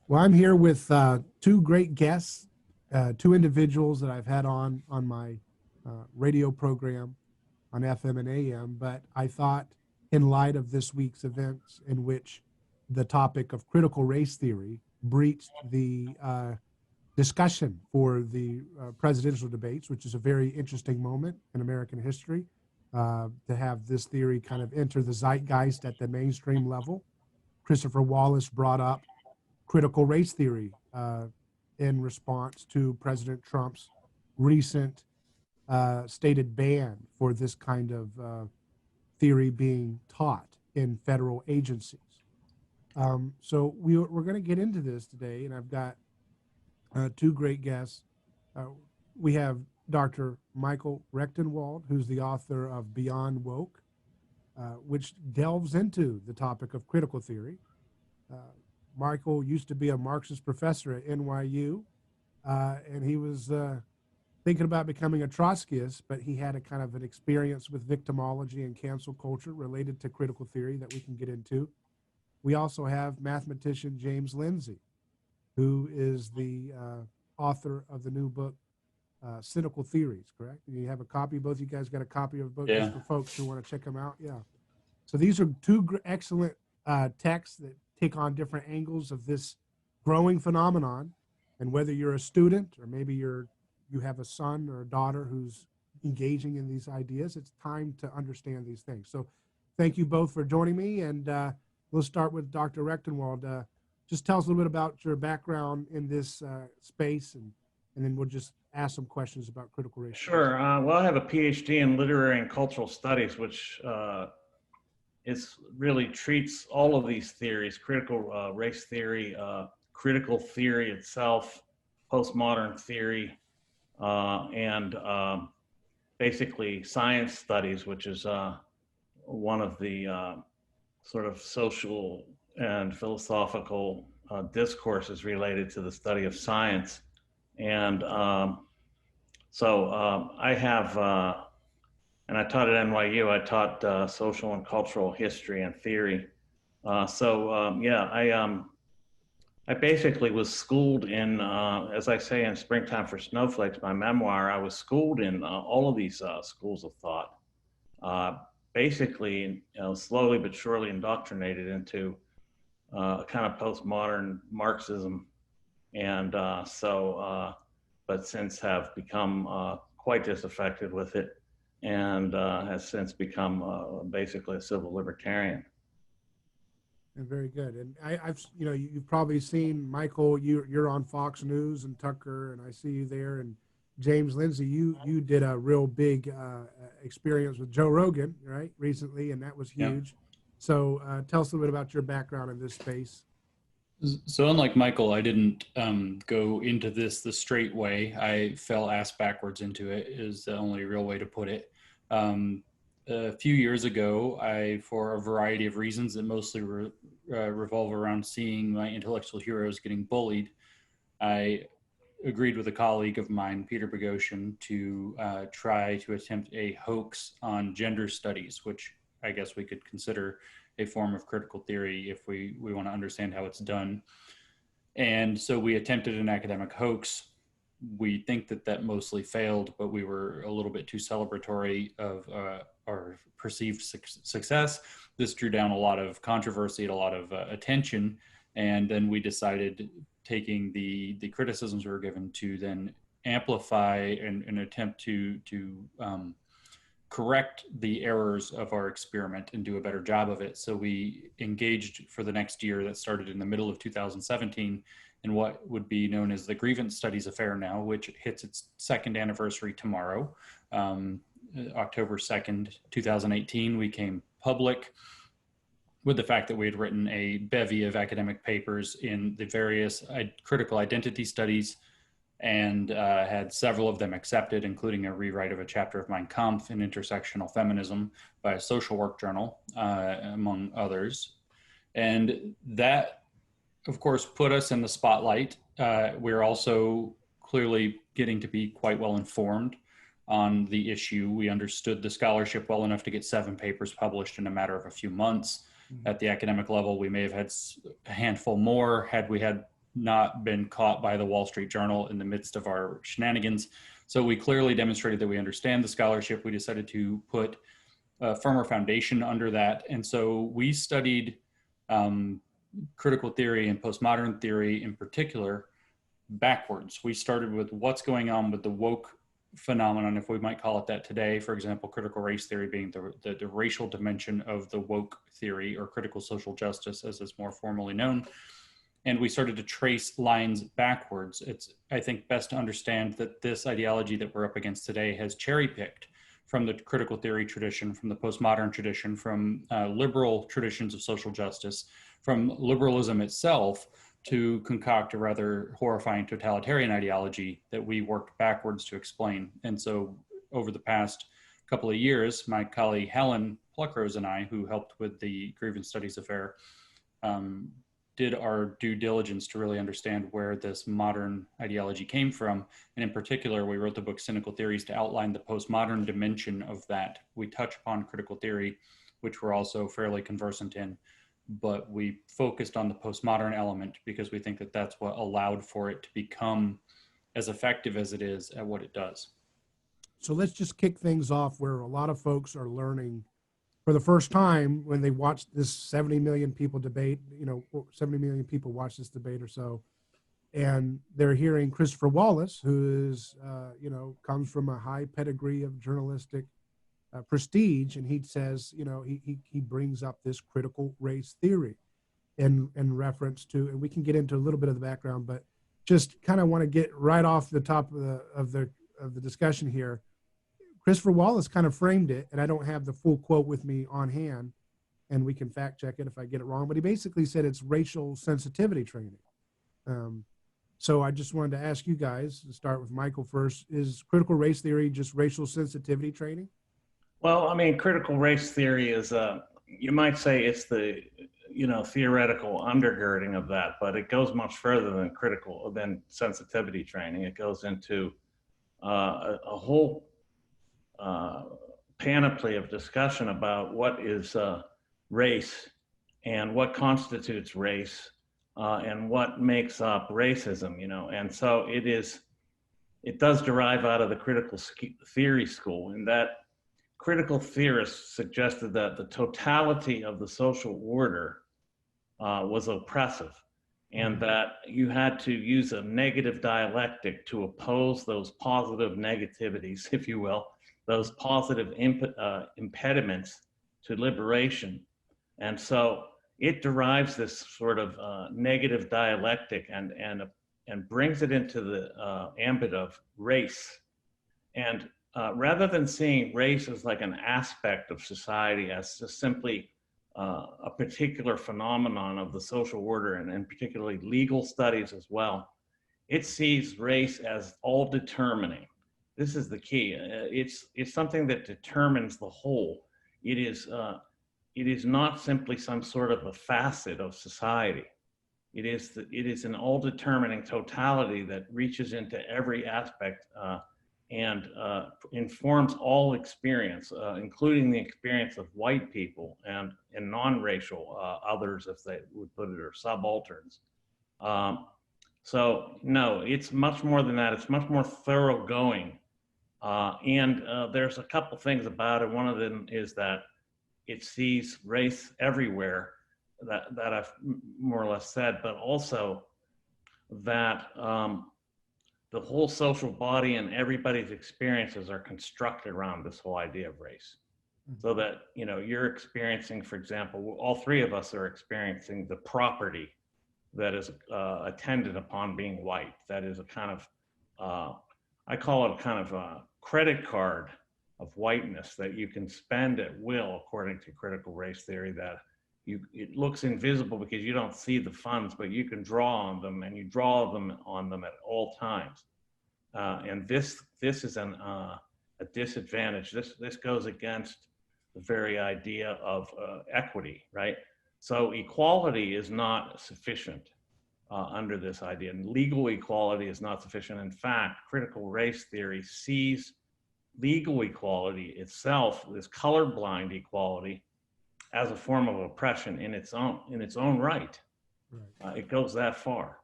Well, I'm here with two great guests, two individuals that I've had on my radio program on FM and AM. But I thought, in light of this week's events, in which the topic of critical race theory breached the discussion for the presidential debates, which is a very interesting moment in American history, to have this theory kind of enter the zeitgeist at the mainstream level. Christopher Wallace brought up critical race theory in response to President Trump's recent stated ban for this kind of theory being taught in federal agencies. So we're going to get into this today, and I've got two great guests. We have Dr. Michael Rectenwald, who's the author of Beyond Woke, which delves into the topic of critical theory. Michael used to be a Marxist professor at NYU, and he was thinking about becoming a Trotskyist, but he had a kind of an experience with victimology and cancel culture related to critical theory that we can get into. We also have mathematician James Lindsay, who is the author of the new book, Cynical Theories, correct? You have a copy, both of you guys got a copy of the book, just for folks who want to check them out? Yeah. So these are two excellent texts that take on different angles of this growing phenomenon. And whether you're a student or maybe you have a son or a daughter who's engaging in these ideas, it's time to understand these things. So thank you both for joining me. And we'll start with Dr. Rectenwald. Just tell us a little bit about your background in this space, and then we'll just ask some questions about critical race. Sure. Well, I have a PhD in literary and cultural studies, which really treats all of these theories: critical race theory, critical theory itself, postmodern theory, and basically science studies, which is one of the sort of social and philosophical discourses related to the study of science. And so I have, and I taught at NYU, I taught social and cultural history and theory. I basically was schooled in, as I say in Springtime for Snowflakes, my memoir, I was schooled in all of these schools of thought. Basically, slowly but surely indoctrinated into kind of postmodern Marxism, and but since have become quite disaffected with it, and has since become basically a civil libertarian. And very good. And I've, you've probably seen, Michael, you're on Fox News and Tucker, and I see you there. And James Lindsay, you did a real big experience with Joe Rogan, right, recently, and that was huge. Yeah. So tell us a little bit about your background in this space. So unlike Michael, I didn't go into this the straight way. I fell ass backwards into it, is the only real way to put it. A few years ago, for a variety of reasons that mostly revolve around seeing my intellectual heroes getting bullied, I agreed with a colleague of mine, Peter Boghossian, to try to attempt a hoax on gender studies, which I guess we could consider a form of critical theory if we want to understand how it's done. And so we attempted an academic hoax. We think that mostly failed, but we were a little bit too celebratory of our perceived success. This drew down a lot of controversy and a lot of attention. And then we decided, taking the criticisms we were given, to then amplify and attempt to correct the errors of our experiment and do a better job of it. So we engaged for the next year, that started in the middle of 2017, in what would be known as the Grievance Studies Affair now, which hits its second anniversary tomorrow. October 2nd, 2018, we came public with the fact that we had written a bevy of academic papers in the various critical identity studies, and had several of them accepted, including a rewrite of a chapter of Mein Kampf in Intersectional Feminism by a social work journal, among others. And that, of course, put us in the spotlight. We're also clearly getting to be quite well informed on the issue. We understood the scholarship well enough to get 7 papers published in a matter of a few months. Mm-hmm. At the academic level, we may have had a handful more had we had not been caught by the Wall Street Journal in the midst of our shenanigans. So we clearly demonstrated that we understand the scholarship. We decided to put a firmer foundation under that. And so we studied critical theory and postmodern theory in particular backwards. We started with what's going on with the woke phenomenon, if we might call it that today. For example, critical race theory being the racial dimension of the woke theory, or critical social justice as it's more formally known. And we started to trace lines backwards. It's, I think, best to understand that this ideology that we're up against today has cherry-picked from the critical theory tradition, from the postmodern tradition, from liberal traditions of social justice, from liberalism itself, to concoct a rather horrifying totalitarian ideology that we worked backwards to explain. And so over the past couple of years, my colleague Helen Pluckrose and I, who helped with the Grievance Studies Affair, did our due diligence to really understand where this modern ideology came from. And in particular, we wrote the book Cynical Theories to outline the postmodern dimension of that. We touch upon critical theory, which we're also fairly conversant in, but we focused on the postmodern element because we think that that's what allowed for it to become as effective as it is at what it does. So let's just kick things off where a lot of folks are learning for the first time when they watch this 70 million people debate, 70 million people watch this debate or so, and they're hearing Christopher Wallace, who is, comes from a high pedigree of journalistic prestige, and he says, he brings up this critical race theory in reference to, and we can get into a little bit of the background, but just kind of want to get right off the top of the discussion here. Christopher Wallace kind of framed it, and I don't have the full quote with me on hand, and we can fact check it if I get it wrong, but he basically said it's racial sensitivity training. So I just wanted to ask you guys, to start with Michael first, is critical race theory just racial sensitivity training? Well, I mean, critical race theory is, you might say it's the, theoretical undergirding of that, but it goes much further than sensitivity training. It goes into a whole panoply of discussion about what is race and what constitutes race and what makes up racism, and so it does derive out of the critical theory school, in that critical theorists suggested that the totality of the social order was oppressive, and that you had to use a negative dialectic to oppose those positive negativities, if you will, those positive impediments to liberation. And so it derives this sort of negative dialectic and brings it into the ambit of race. And rather than seeing race as like an aspect of society, as just simply a particular phenomenon of the social order, and particularly legal studies as well, it sees race as all determining. This is the key. It's something that determines the whole. It is not simply some sort of a facet of society. It is an all-determining totality that reaches into every aspect and informs all experience, including the experience of white people and non-racial others, if they would put it, or subalterns. So no, it's much more than that. It's much more thoroughgoing. And there's a couple things about it. One of them is that it sees race everywhere, that I've more or less said, but also that the whole social body and everybody's experiences are constructed around this whole idea of race. So that, you're experiencing, for example, all three of us are experiencing the property that is attendant upon being white. That is a kind of, I call it a kind of a credit card of whiteness that you can spend at will, according to critical race theory, that it looks invisible because you don't see the funds, but you can draw on them, and you draw on them at all times. And this is a disadvantage. This goes against the very idea of equity, right? So equality is not sufficient under this idea, and legal equality is not sufficient. In fact, critical race theory sees legal equality itself, this colorblind equality, as a form of oppression in its own right. It goes that far.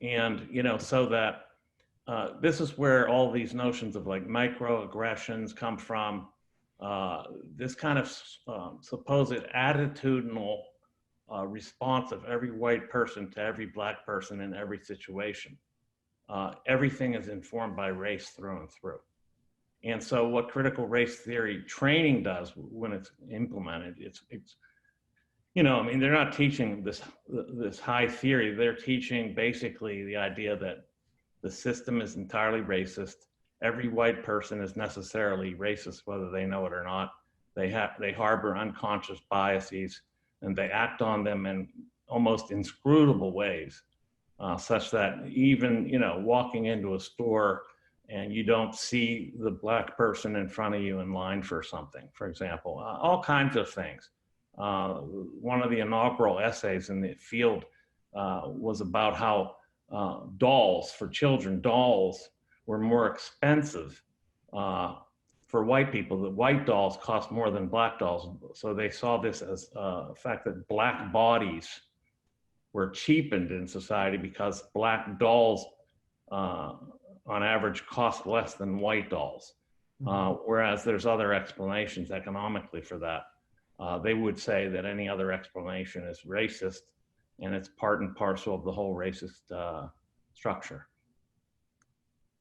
And, so that this is where all these notions of like microaggressions come from. This kind of supposed attitudinal response of every white person to every black person in every situation. Everything is informed by race through and through. And so what critical race theory training does when it's implemented, it's they're not teaching this high theory. They're teaching basically the idea that the system is entirely racist. Every white person is necessarily racist, whether they know it or not. They harbor unconscious biases, and they act on them in almost inscrutable ways, such that even walking into a store and you don't see the black person in front of you in line for something, for example, all kinds of things. One of the inaugural essays in the field was about how dolls for children, dolls were more expensive for white people. The white dolls cost more than black dolls. So they saw this as a fact that black bodies were cheapened in society because black dolls on average cost less than white dolls. Whereas there's other explanations economically for that. They would say that any other explanation is racist, and it's part and parcel of the whole racist structure.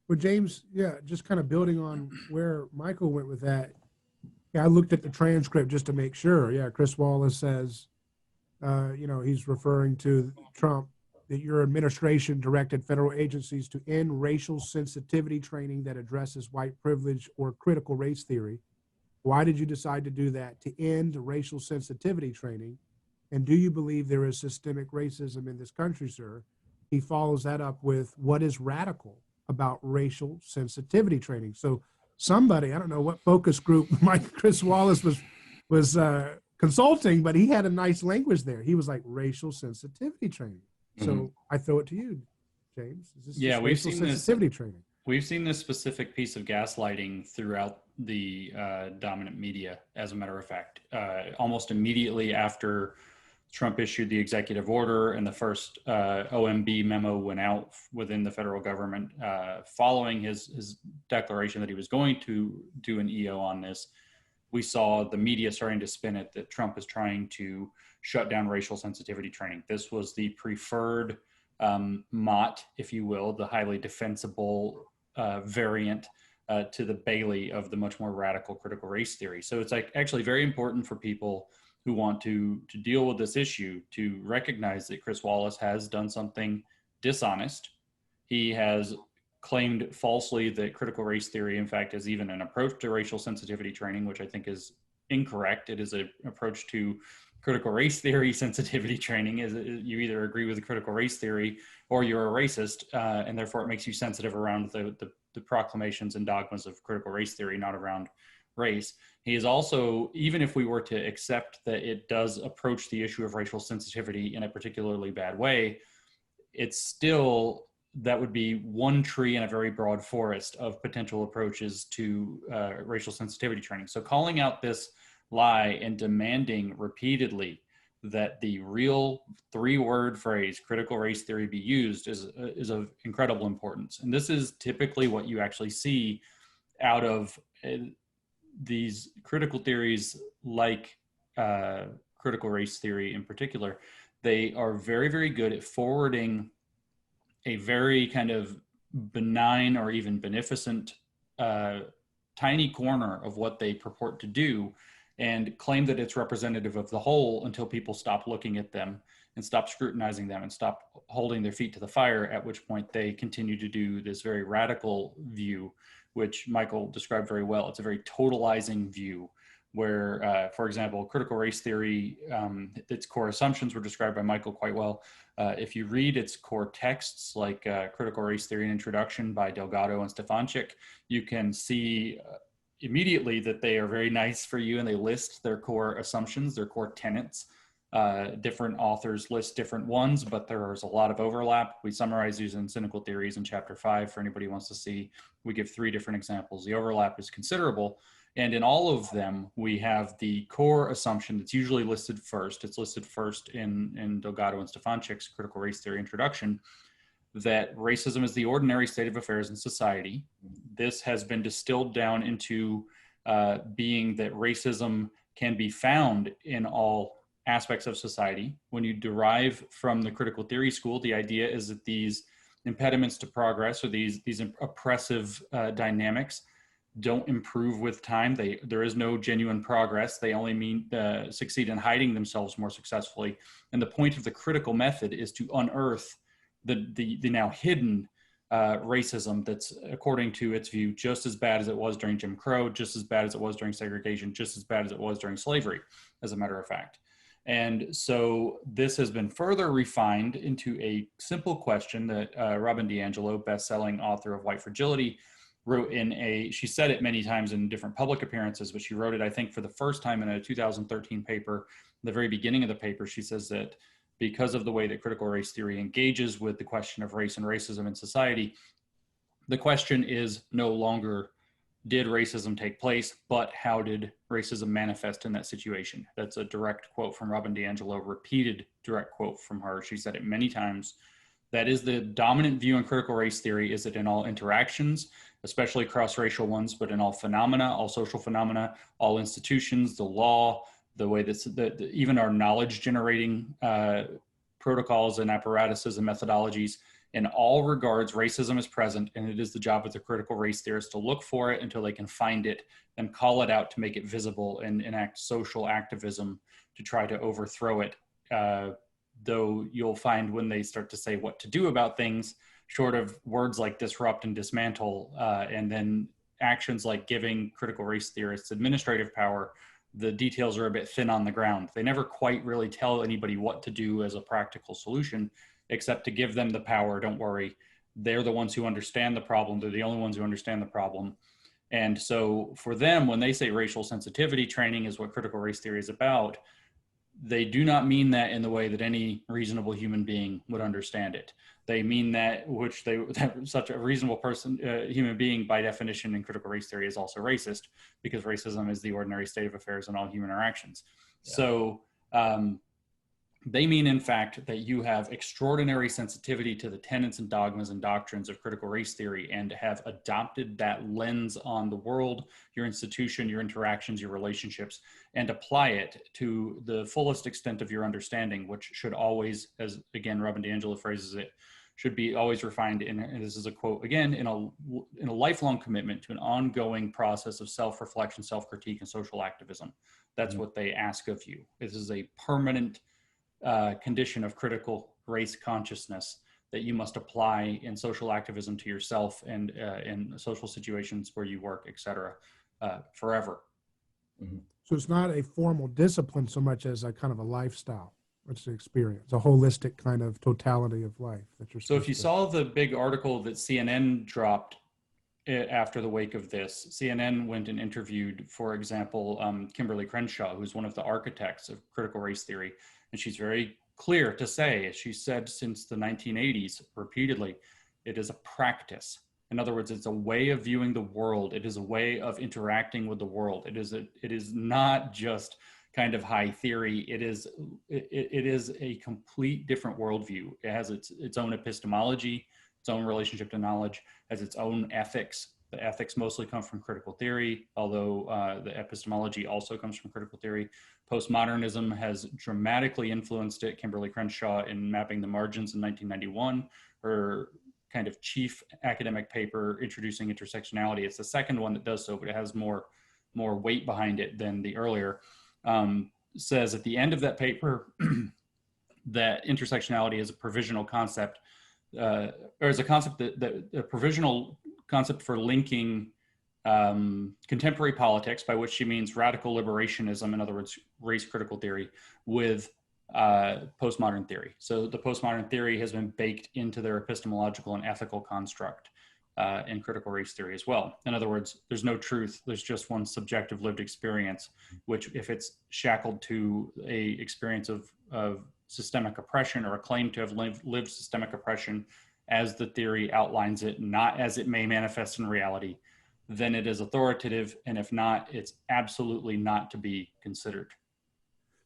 Well, James, just kind of building on where Michael went with that. I looked at the transcript just to make sure. Chris Wallace says, he's referring to Trump, that your administration directed federal agencies to end racial sensitivity training that addresses white privilege or critical race theory. Why did you decide to do that, to end racial sensitivity training? And do you believe there is systemic racism in this country, sir? He follows that up with, what is radical about racial sensitivity training? So somebody, I don't know what focus group Chris Wallace was consulting, but he had a nice language there. He was like, racial sensitivity training. So I throw it to you, James. Is this we've seen sensitivity training? We've seen this specific piece of gaslighting throughout the dominant media, as a matter of fact. Almost immediately after Trump issued the executive order and the first OMB memo went out within the federal government, following his declaration that he was going to do an EO on this, we saw the media starting to spin it that Trump is trying to shut down racial sensitivity training. This was the preferred MOT, if you will, the highly defensible variant to the Bailey of the much more radical critical race theory. So it's actually very important for people who want to deal with this issue to recognize that Chris Wallace has done something dishonest. He has claimed falsely that critical race theory, in fact, is even an approach to racial sensitivity training, which I think is incorrect. It is an approach to critical race theory sensitivity training. Is you either agree with the critical race theory or you're a racist, and therefore it makes you sensitive around the proclamations and dogmas of critical race theory, not around race. He is also, even if we were to accept that it does approach the issue of racial sensitivity in a particularly bad way, it's still, that would be one tree in a very broad forest of potential approaches to racial sensitivity training. So calling out this lie and demanding repeatedly that the real three-word phrase critical race theory be used is of incredible importance. And this is typically what you actually see out of these critical theories, like critical race theory in particular. They are very, very good at forwarding a very kind of benign or even beneficent tiny corner of what they purport to do, and claim that it's representative of the whole until people stop looking at them and stop scrutinizing them and stop holding their feet to the fire, at which point they continue to do this very radical view, which Michael described very well. It's a very totalizing view where, for example, critical race theory, its core assumptions were described by Michael quite well. If you read its core texts, like Critical Race Theory and Introduction by Delgado and Stefanczyk, you can see immediately that they are very nice for you, and they list their core assumptions, their core tenets. Different authors list different ones, but there's a lot of overlap. We summarize these in Cynical Theories in Chapter 5 for anybody who wants to see. We give 3 different examples. The overlap is considerable. And in all of them, we have the core assumption that's usually listed first. It's listed first in Delgado and Stefanczyk's Critical Race Theory Introduction, that racism is the ordinary state of affairs in society. This has been distilled down into being that racism can be found in all aspects of society. When you derive from the critical theory school, the idea is that these impediments to progress, or these oppressive dynamics, don't improve with time. There is no genuine progress. They only succeed in hiding themselves more successfully. And the point of the critical method is to unearth the now hidden racism that's, according to its view, just as bad as it was during Jim Crow, just as bad as it was during segregation, just as bad as it was during slavery, as a matter of fact. And so this has been further refined into a simple question that Robin DiAngelo, best-selling author of White Fragility, wrote she said it many times in different public appearances, but she wrote it, I think, for the first time in a 2013 paper. The very beginning of the paper, she says that because of the way that critical race theory engages with the question of race and racism in society, the question is no longer, did racism take place, but how did racism manifest in that situation? That's a direct quote from Robin DiAngelo, repeated direct quote from her. She said it many times. That is the dominant view in critical race theory, is that in all interactions, especially cross-racial ones, but in all phenomena, all social phenomena, all institutions, the law, the way that even our knowledge generating protocols and apparatuses and methodologies, in all regards, racism is present, and it is the job of the critical race theorists to look for it until they can find it and call it out to make it visible and enact social activism to try to overthrow it. Though you'll find when they start to say what to do about things, short of words like disrupt and dismantle, and then actions like giving critical race theorists administrative power, the details are a bit thin on the ground. They never quite really tell anybody what to do as a practical solution, except to give them the power. Don't worry. They're the ones who understand the problem. They're the only ones who understand the problem. And so for them, when they say racial sensitivity training is what critical race theory is about, they do not mean that in the way that any reasonable human being would understand it. They mean that such a reasonable person, human being by definition in critical race theory is also racist, because racism is the ordinary state of affairs in all human interactions. Yeah. So they mean, in fact, that you have extraordinary sensitivity to the tenets and dogmas and doctrines of critical race theory, and have adopted that lens on the world, your institution, your interactions, your relationships, and apply it to the fullest extent of your understanding, which should always, as again, Robin DiAngelo phrases it, should be always refined in, and this is a quote again, in a lifelong commitment to an ongoing process of self-reflection, self-critique, and social activism. That's what they ask of you. This is a permanent condition of critical race consciousness that you must apply in social activism to yourself and in social situations where you work, etc., forever. Mm-hmm. So it's not a formal discipline so much as a kind of a lifestyle. It's an experience, a holistic kind of totality of life that you're. So if you saw the big article that CNN dropped after the wake of this, CNN went and interviewed, for example, Kimberly Crenshaw, who's one of the architects of critical race theory. And she's very clear to say, as she said since the 1980s repeatedly, it is a practice. In other words, it's a way of viewing the world. It is a way of interacting with the world. It is not just kind of high theory. It is a complete different worldview. It has its own epistemology, its own relationship to knowledge, has its own ethics. The ethics mostly come from critical theory, although the epistemology also comes from critical theory. Postmodernism has dramatically influenced it. Kimberly Crenshaw, in Mapping the Margins in 1991, her kind of chief academic paper introducing intersectionality. It's the second one that does so, but it has more weight behind it than the earlier. Says at the end of that paper that intersectionality is a provisional concept, or is a concept a provisional concept for linking contemporary politics, by which she means radical liberationism, in other words, race critical theory, with postmodern theory. So the postmodern theory has been baked into their epistemological and ethical construct in critical race theory as well. In other words, there's no truth, there's just one subjective lived experience, which if it's shackled to a experience of systemic oppression, or a claim to have lived systemic oppression as the theory outlines it, not as it may manifest in reality, then it is authoritative, and if not, it's absolutely not to be considered.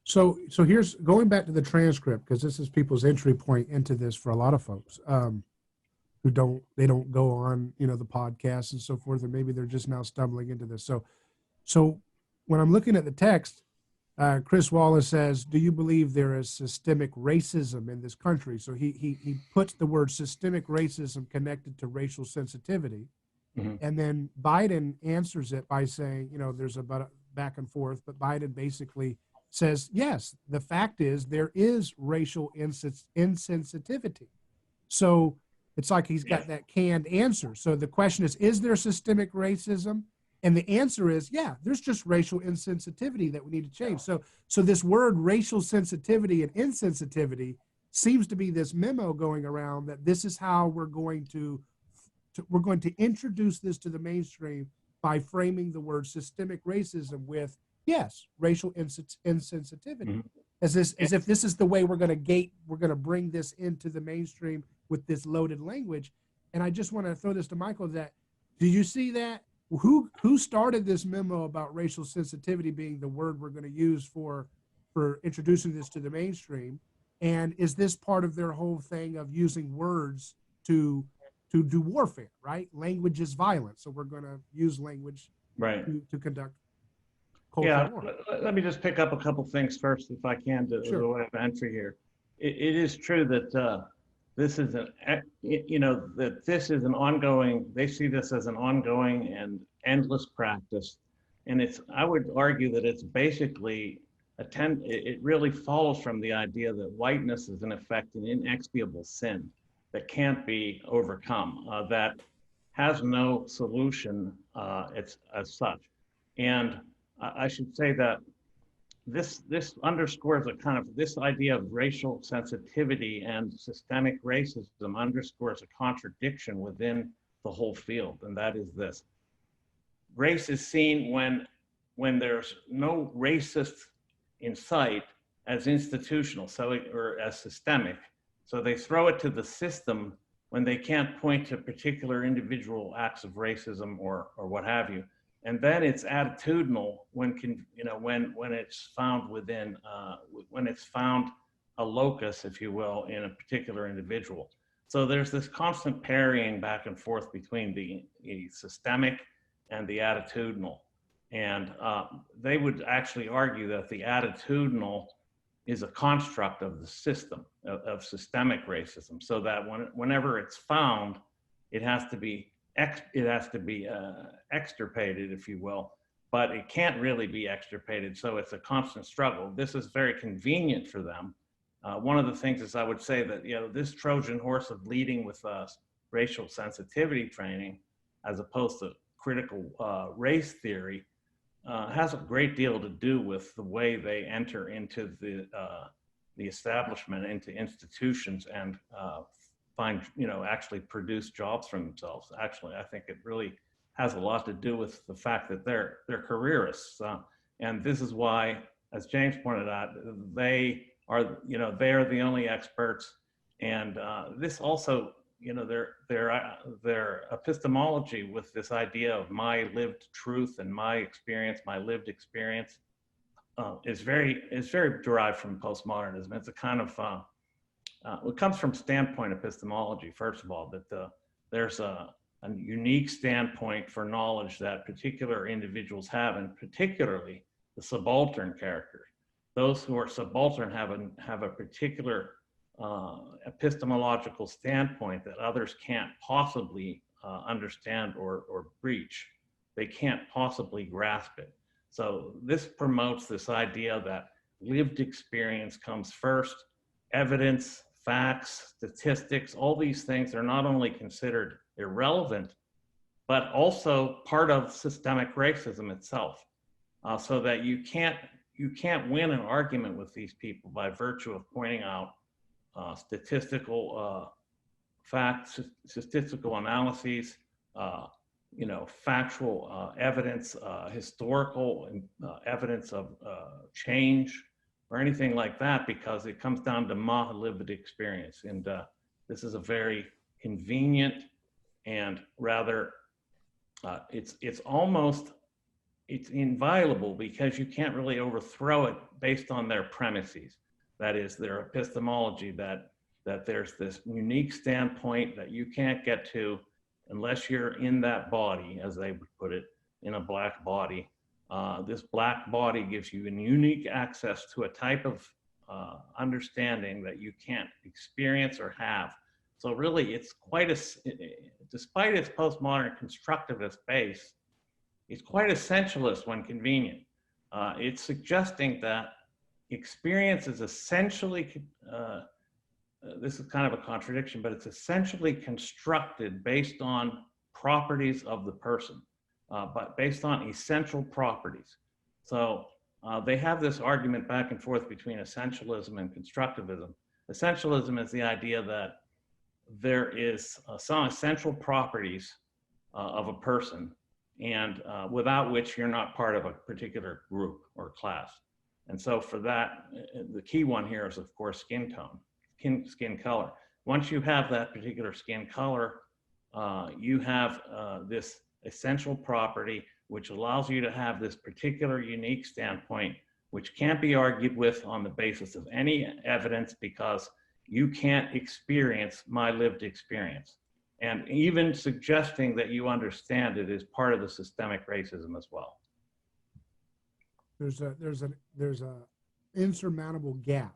So here's going back to the transcript, because this is people's entry point into this for a lot of folks. who don't go on, the podcasts and so forth, and maybe they're just now stumbling into this. So when I'm looking at the text, Chris Wallace says, "Do you believe there is systemic racism in this country?" So he puts the word systemic racism connected to racial sensitivity, and then Biden answers it by saying, there's a back and forth, but Biden basically says, yes, the fact is there is racial insensitivity. So it's like he's got that canned answer. So the question is there systemic racism? And the answer is, yeah, there's just racial insensitivity that we need to change. So this word racial sensitivity and insensitivity seems to be this memo going around that this is how we're going to introduce this to the mainstream by framing the word systemic racism with, yes, racial insensitivity. As if this is the way we're going to bring this into the mainstream with this loaded language. And I just want to throw this to Michael, that, do you see that? Who started this memo about racial sensitivity being the word we're going to use for introducing this to the mainstream? And is this part of their whole thing of using words to do warfare, right? Language is violence, so we're going to use language to conduct cultural war. Let me just pick up a couple things first, if I can, to the way of entry here. It is true that this is an ongoing, they see this as an ongoing and endless practice. And I would argue that it's basically it really follows from the idea that whiteness is in effect an inexpiable sin that can't be overcome, that has no solution as such. And I should say that this underscores this idea of racial sensitivity and systemic racism underscores a contradiction within the whole field, and that is this. Race is seen when there's no racist in sight as institutional, or as systemic. So they throw it to the system when they can't point to particular individual acts of racism or what have you. And then it's attitudinal when it's found within, when it's found a locus, if you will, in a particular individual. So there's this constant parrying back and forth between the systemic and the attitudinal. And they would actually argue that the attitudinal is a construct of the system, of systemic racism, so that whenever it's found, it has to be extirpated, if you will, but it can't really be extirpated. So it's a constant struggle. This is very convenient for them. One of the things is, I would say that, this Trojan horse of leading with racial sensitivity training, as opposed to critical race theory, has a great deal to do with the way they enter into the establishment, into institutions, and actually produce jobs for themselves. Actually, I think it really has a lot to do with the fact that they're careerists. And this is why, as James pointed out, they are the only experts. And this also, their epistemology with this idea of my lived truth and my experience, my lived experience, is very derived from postmodernism. It's a kind of it comes from standpoint epistemology, first of all, that there's a unique standpoint for knowledge that particular individuals have, and particularly the subaltern characters. Those who are subaltern have a particular epistemological standpoint that others can't possibly understand or breach. They can't possibly grasp it. So this promotes this idea that lived experience comes first. Evidence, facts, statistics, all these things are not only considered irrelevant, but also part of systemic racism itself. So that you can't win an argument with these people by virtue of pointing out statistical facts, statistical analyses, factual evidence, historical evidence of change, or anything like that, because it comes down to my lived experience. And this is a very convenient and rather, it's inviolable, because you can't really overthrow it based on their premises. That is, their epistemology that that there's this unique standpoint that you can't get to unless you're in that body, as they would put it, in a black body. This black body gives you a unique access to a type of understanding that you can't experience or have. So really, it's quite despite its postmodern constructivist base, it's quite essentialist when convenient. It's suggesting that experience is essentially, this is kind of a contradiction, but it's essentially constructed based on properties of the person, but based on essential properties. So they have this argument back and forth between essentialism and constructivism. Essentialism is the idea that there is some essential properties of a person, and without which you're not part of a particular group or class. And so for that, the key one here is, of course, skin tone, skin color. Once you have that particular skin color, you have this essential property which allows you to have this particular unique standpoint, which can't be argued with on the basis of any evidence, because you can't experience my lived experience. And even suggesting that you understand it is part of the systemic racism as well. There's a insurmountable gap.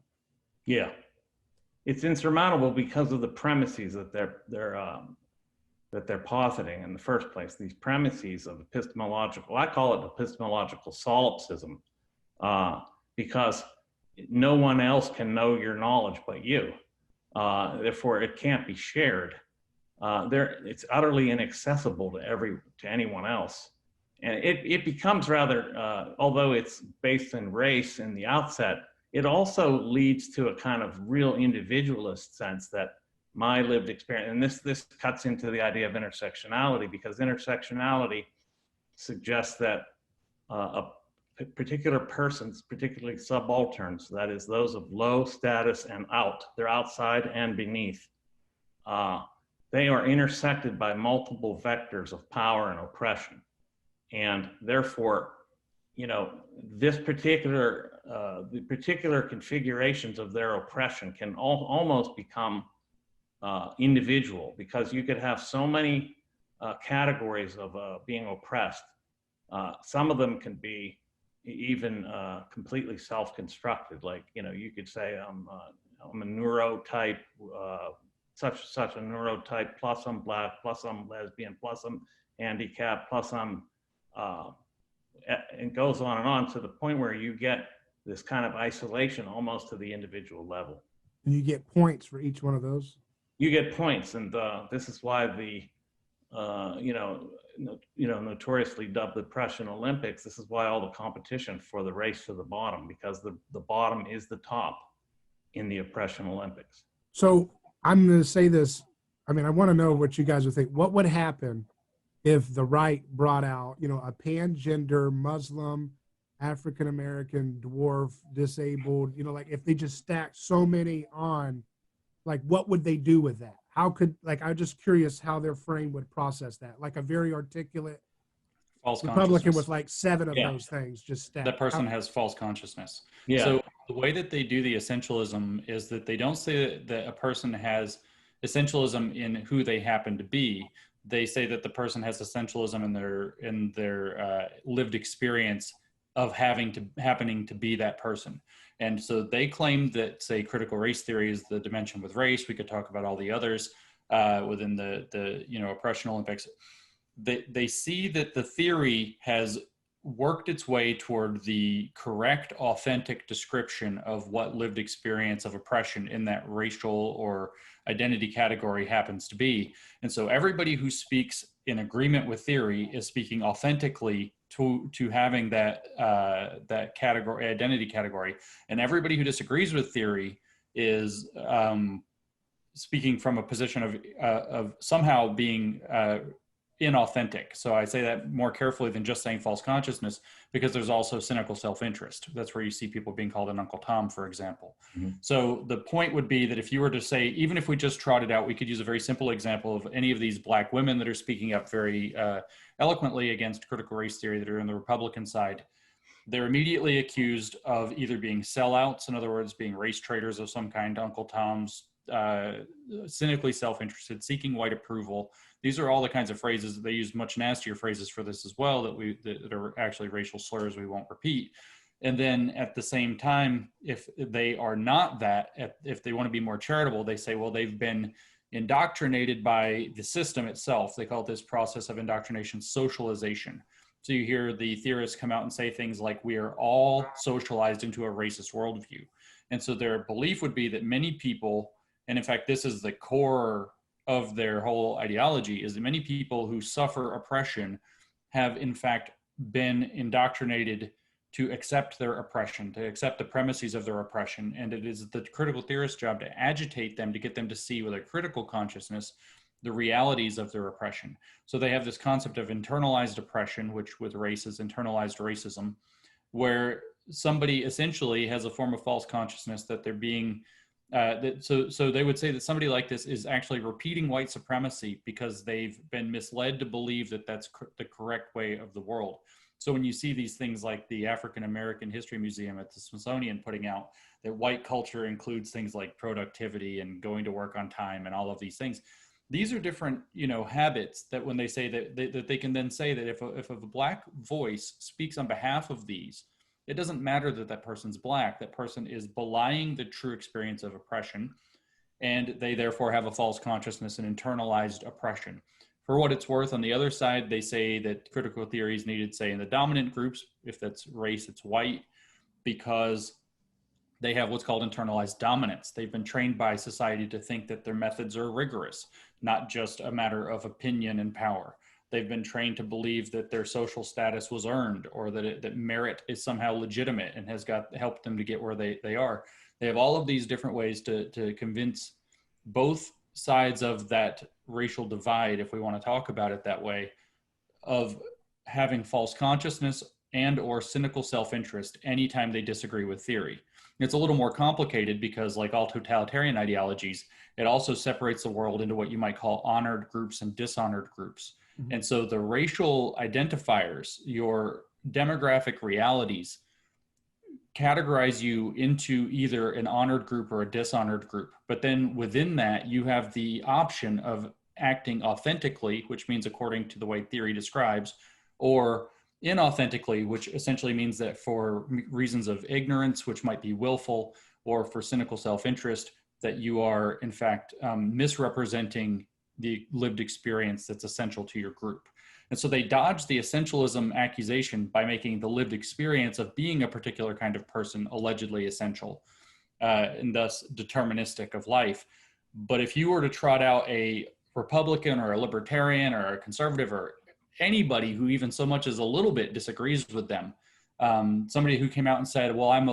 Yeah, it's insurmountable because of the premises that they're positing in the first place. These premises of epistemological, I call it epistemological solipsism, because no one else can know your knowledge but you. Therefore, it can't be shared. It's utterly inaccessible to anyone else. And it becomes rather, although it's based in race in the outset, it also leads to a kind of real individualist sense that my lived experience, and this cuts into the idea of intersectionality, because intersectionality suggests that particular persons, particularly subalterns, that is those of low status and they're outside and beneath, they are intersected by multiple vectors of power and oppression. And therefore, this particular, the particular configurations of their oppression can almost become individual, because you could have so many categories of being oppressed. Some of them can be even completely self-constructed. Like, you could say, I'm a neurotype, such a neurotype, plus I'm black, plus I'm lesbian, plus I'm handicapped, plus I'm, and goes on to the point where you get this kind of isolation almost to the individual level. And you get points for each one of those? You get points, and this is why the, notoriously dubbed the Prussian Olympics, this is why all the competition for the race to the bottom, because the bottom is the top in the oppression Olympics. So I'm going to say this. I mean, I want to know what you guys would think. What would happen if the right brought out, a pangender, Muslim, African-American, dwarf, disabled, like if they just stacked so many on, like what would they do with that? How could, I'm just curious how their frame would process that. Like a very articulate false Republican with like 7 of those things just stacked. That person has false consciousness. Yeah. So the way that they do the essentialism is that they don't say that a person has essentialism in who they happen to be. They say that the person has essentialism in their lived experience of happening to be that person. And so they claim that, say, critical race theory is the dimension with race. We could talk about all the others within the oppression Olympics. They see that the theory has worked its way toward the correct, authentic description of what lived experience of oppression in that racial or identity category happens to be. And so everybody who speaks in agreement with theory is speaking authentically to having that category, identity category. And everybody who disagrees with theory is speaking from a position of somehow being inauthentic. So I say that more carefully than just saying false consciousness, because there's also cynical self-interest. That's where you see people being called an Uncle Tom, for example. Mm-hmm. So the point would be that if you were to say, even if we just trotted out, we could use a very simple example of any of these black women that are speaking up very eloquently against critical race theory that are on the Republican side. They're immediately accused of either being sellouts, in other words, being race traitors of some kind, Uncle Toms, cynically self-interested, seeking white approval. These are all the kinds of phrases that they use, much nastier phrases for this as well, that are actually racial slurs we won't repeat. And then at the same time, if they are not that, if they want to be more charitable, they say, well, they've been indoctrinated by the system itself. They call this process of indoctrination socialization. So you hear the theorists come out and say things like, we are all socialized into a racist worldview. And so their belief would be that many people, and in fact, this is the core of their whole ideology, is that many people who suffer oppression have in fact been indoctrinated to accept their oppression, to accept the premises of their oppression. And it is the critical theorist's job to agitate them, to get them to see with a critical consciousness the realities of their oppression. So they have this concept of internalized oppression, which with race is internalized racism, where somebody essentially has a form of false consciousness that they're being, so they would say that somebody like this is actually repeating white supremacy because they've been misled to believe that that's the correct way of the world. So when you see these things like the African American History Museum at the Smithsonian putting out that white culture includes things like productivity and going to work on time and all of these things, these are different, habits that when they say that they can then say that if a black voice speaks on behalf of these, it doesn't matter that that person's black. That person is belying the true experience of oppression, and they therefore have a false consciousness and internalized oppression. For what it's worth, on the other side, they say that critical theories needed, say, in the dominant groups, if that's race, it's white, because they have what's called internalized dominance. They've been trained by society to think that their methods are rigorous, not just a matter of opinion and power. They've been trained to believe that their social status was earned, or that merit is somehow legitimate and has helped them to get where they are. They have all of these different ways to convince both sides of that racial divide, if we want to talk about it that way, of having false consciousness and or cynical self-interest anytime they disagree with theory. It's a little more complicated because, like all totalitarian ideologies, it also separates the world into what you might call honored groups and dishonored groups. Mm-hmm. And so the racial identifiers, your demographic realities, categorize you into either an honored group or a dishonored group. But then within that, you have the option of acting authentically, which means according to the way theory describes, or inauthentically, which essentially means that for reasons of ignorance, which might be willful, or for cynical self-interest, that you are in fact misrepresenting the lived experience that's essential to your group. And so they dodge the essentialism accusation by making the lived experience of being a particular kind of person allegedly essential, and thus deterministic of life. But if you were to trot out a Republican or a libertarian or a conservative or anybody who even so much as a little bit disagrees with them, somebody who came out and said, well, I'm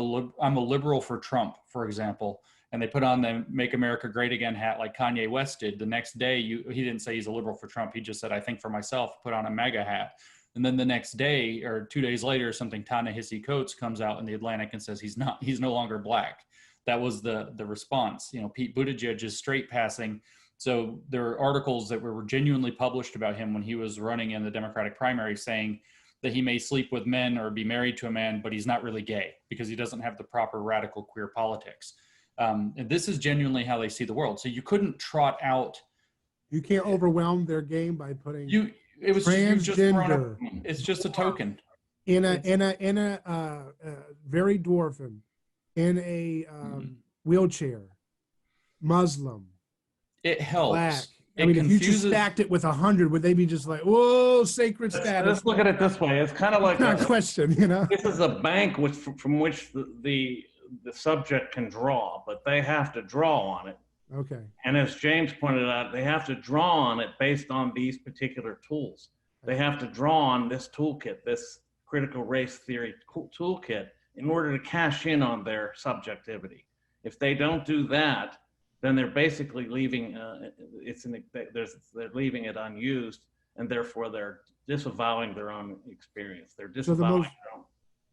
a liberal for Trump, for example, and they put on the Make America Great Again hat like Kanye West did. The next day, he didn't say he's a liberal for Trump. He just said, I think for myself, put on a MAGA hat. And then the next day or 2 days later, something Ta-Nehisi Coates comes out in the Atlantic and says he's no longer black. That was the response. Pete Buttigieg is straight passing. So there are articles that were genuinely published about him when he was running in the Democratic primary saying that he may sleep with men or be married to a man, but he's not really gay because he doesn't have the proper radical queer politics. And this is genuinely how they see the world. So you couldn't trot out. You can't overwhelm their game by putting transgender. It's just a token. In a very dwarfen, in a wheelchair, Muslim. It helps. Black. If you just stacked it with 100, would they be just like, whoa, sacred status? Let's look at it this way. It's kind of like a question, This is a bank from which the subject can draw, but they have to draw on it. Okay. And as James pointed out, they have to draw on it based on these particular tools. They have to draw on this toolkit, this critical race theory toolkit, in order to cash in on their subjectivity. If they don't do that, then they're basically leaving they're leaving it unused, and therefore they're disavowing their own experience. They're disavowing their own.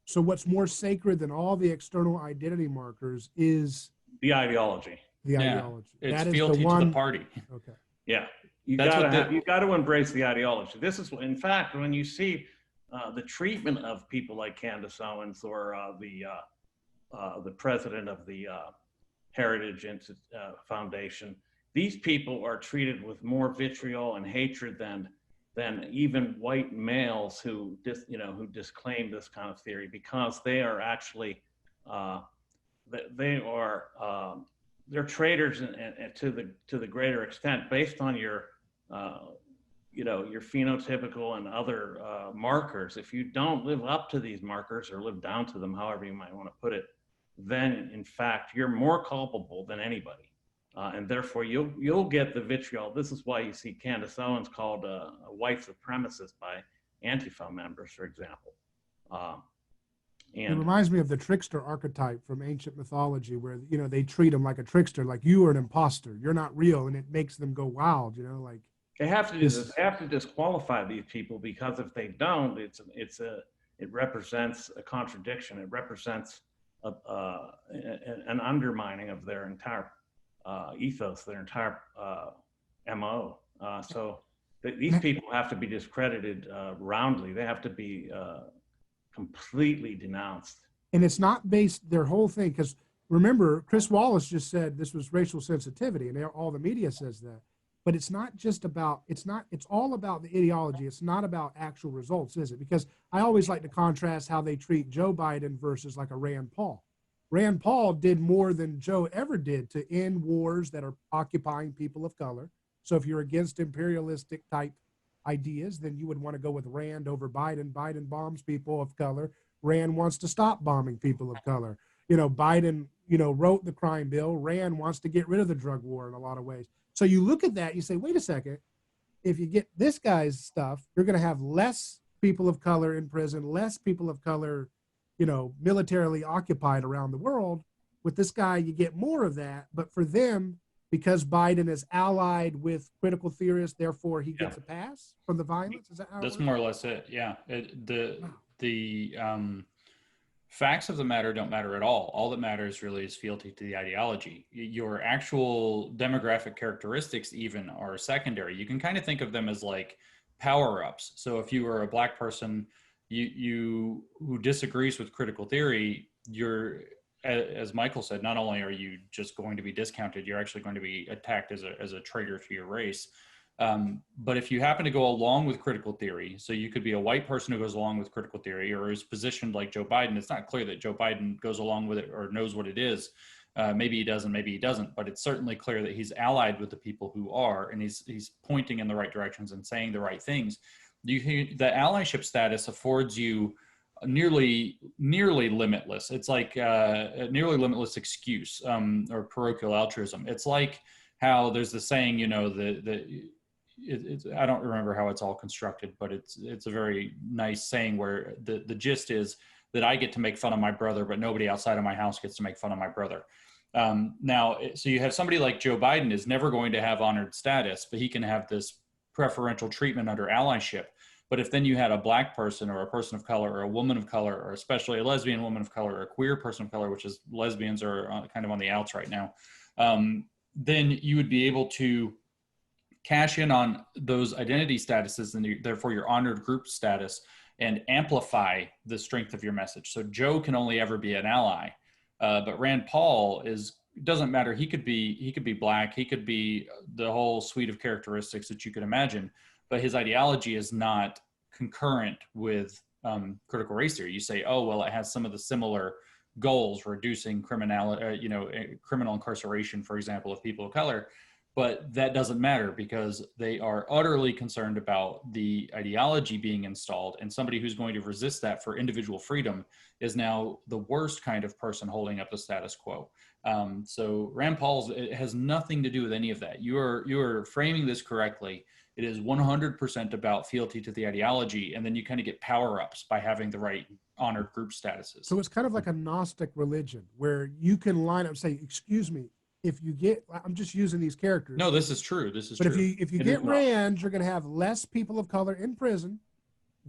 So what's more sacred than all the external identity markers is the ideology. The ideology. It's fealty to the party. Okay. Yeah, you got to embrace the ideology. This is, in fact, when you see the treatment of people like Candace Owens or the president of the Heritage Foundation. These people are treated with more vitriol and hatred than even white males who disclaim this kind of theory, because they are actually they're traitors and to the greater extent based on your your phenotypical and other markers. If you don't live up to these markers or live down to them, however you might want to put it, then in fact you're more culpable than anybody, and therefore you'll get the vitriol. This is why you see Candace Owens called a white supremacist by Antifa members, for example. It reminds me of the trickster archetype from ancient mythology, where they treat him like a trickster, like you are an imposter, you're not real, and it makes them go wild. Like they have to do this. They have to disqualify these people, because if they don't, it represents a contradiction. It represents an undermining of their entire ethos, their entire MO. So these people have to be discredited roundly. They have to be completely denounced. And it's not based, their whole thing, because remember, Chris Wallace just said this was racial sensitivity, and all the media says that. But it's not just about, it's all about the ideology. It's not about actual results, is it? Because I always like to contrast how they treat Joe Biden versus like a Rand Paul. Rand Paul did more than Joe ever did to end wars that are occupying people of color. So if you're against imperialistic type ideas, then you would want to go with Rand over Biden. Biden bombs people of color. Rand wants to stop bombing people of color. Biden, wrote the crime bill. Rand wants to get rid of the drug war in a lot of ways. So you look at that, you say, wait a second, if you get this guy's stuff, you're going to have less people of color in prison, less people of color, militarily occupied around the world. With this guy, you get more of that. But for them, because Biden is allied with critical theorists, therefore he gets a pass from the violence. Is that how that's more or less it? Yeah. The facts of the matter don't matter at all. All that matters really is fealty to the ideology. Your actual demographic characteristics even are secondary. You can kind of think of them as like power-ups. So if you are a Black person, you who disagrees with critical theory, you're, as Michael said, not only are you just going to be discounted, you're actually going to be attacked as a traitor to your race. But if you happen to go along with critical theory, so you could be a white person who goes along with critical theory or is positioned like Joe Biden. It's not clear that Joe Biden goes along with it or knows what it is. Maybe he doesn't, maybe he doesn't, but it's certainly clear that he's allied with the people who are, and he's pointing in the right directions and saying the right things. The allyship status affords you nearly limitless. It's like a nearly limitless excuse or parochial altruism. It's like how there's the saying, I don't remember how it's all constructed, but it's a very nice saying where the gist is that I get to make fun of my brother, but nobody outside of my house gets to make fun of my brother. Now, so you have somebody like Joe Biden is never going to have honored status, but he can have this preferential treatment under allyship. But if then you had a Black person or a person of color or a woman of color, or especially a lesbian woman of color or a queer person of color, which is lesbians are kind of on the outs right now, then you would be able to cash in on those identity statuses and therefore your honored group status and amplify the strength of your message. So Joe can only ever be an ally, but Rand Paul doesn't matter. He could be Black. He could be the whole suite of characteristics that you could imagine, but his ideology is not concurrent with critical race theory. You say, oh, well, it has some of the similar goals, reducing criminality, criminal incarceration, for example, of people of color. But that doesn't matter because they are utterly concerned about the ideology being installed, and somebody who's going to resist that for individual freedom is now the worst kind of person holding up the status quo. So Rand Paul's, it has nothing to do with any of that. You are framing this correctly. It is 100% about fealty to the ideology, and then you kind of get power-ups by having the right honored group statuses. So it's kind of like a Gnostic religion where you can line up and say, excuse me, if you get, I'm just using these characters. No, this is true. This is true. But if you get Rand, you're going to have less people of color in prison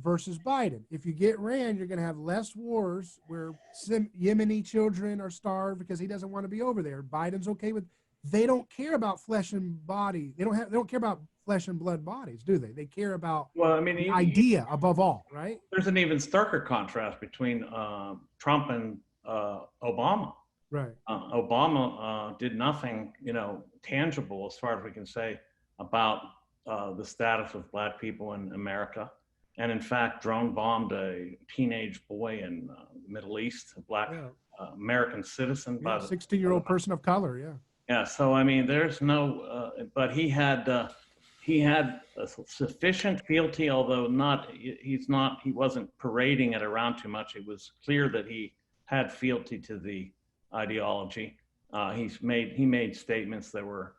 versus Biden. If you get Rand, you're going to have less wars where Yemeni children are starved because he doesn't want to be over there. Biden's okay with, they don't care about flesh and body. They don't care about flesh and blood bodies, do they? They care about the idea above all, right? There's an even starker contrast between Trump and Obama. Right. Obama did nothing, tangible as far as we can say about the status of Black people in America. And in fact, drone bombed a teenage boy in the Middle East, a Black Yeah. American citizen. Yeah. 16-year-old person of color. Yeah. Yeah. So I mean, there's no, but he had a sufficient fealty, although he wasn't parading it around too much. It was clear that he had fealty to the ideology. He made statements that were,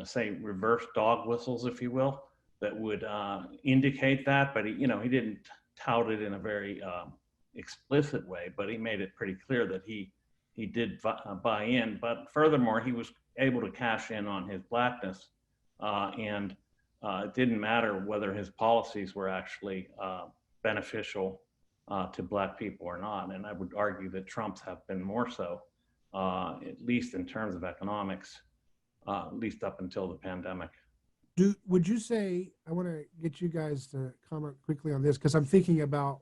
say, reverse dog whistles, if you will, that would indicate that. But he didn't tout it in a very explicit way. But he made it pretty clear that he did buy in. But furthermore, he was able to cash in on his Blackness, and it didn't matter whether his policies were actually beneficial to Black people or not. And I would argue that Trump's have been more so, at least in terms of economics, at least up until the pandemic. Would you say, I want to get you guys to comment quickly on this, because I'm thinking about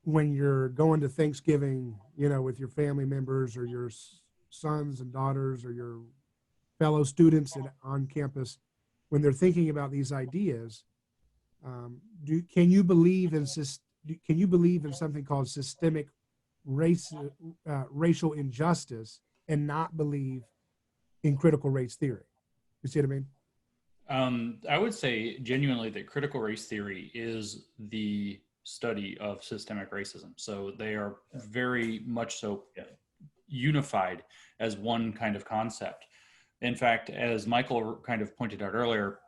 when you're going to Thanksgiving, with your family members or your sons and daughters or your fellow students on campus, when they're thinking about these ideas, can you believe in something called systemic racial injustice and not believe in critical race theory? You see what I mean? I would say genuinely that critical race theory is the study of systemic racism. So they are very much so unified as one kind of concept. In fact, as Michael kind of pointed out earlier,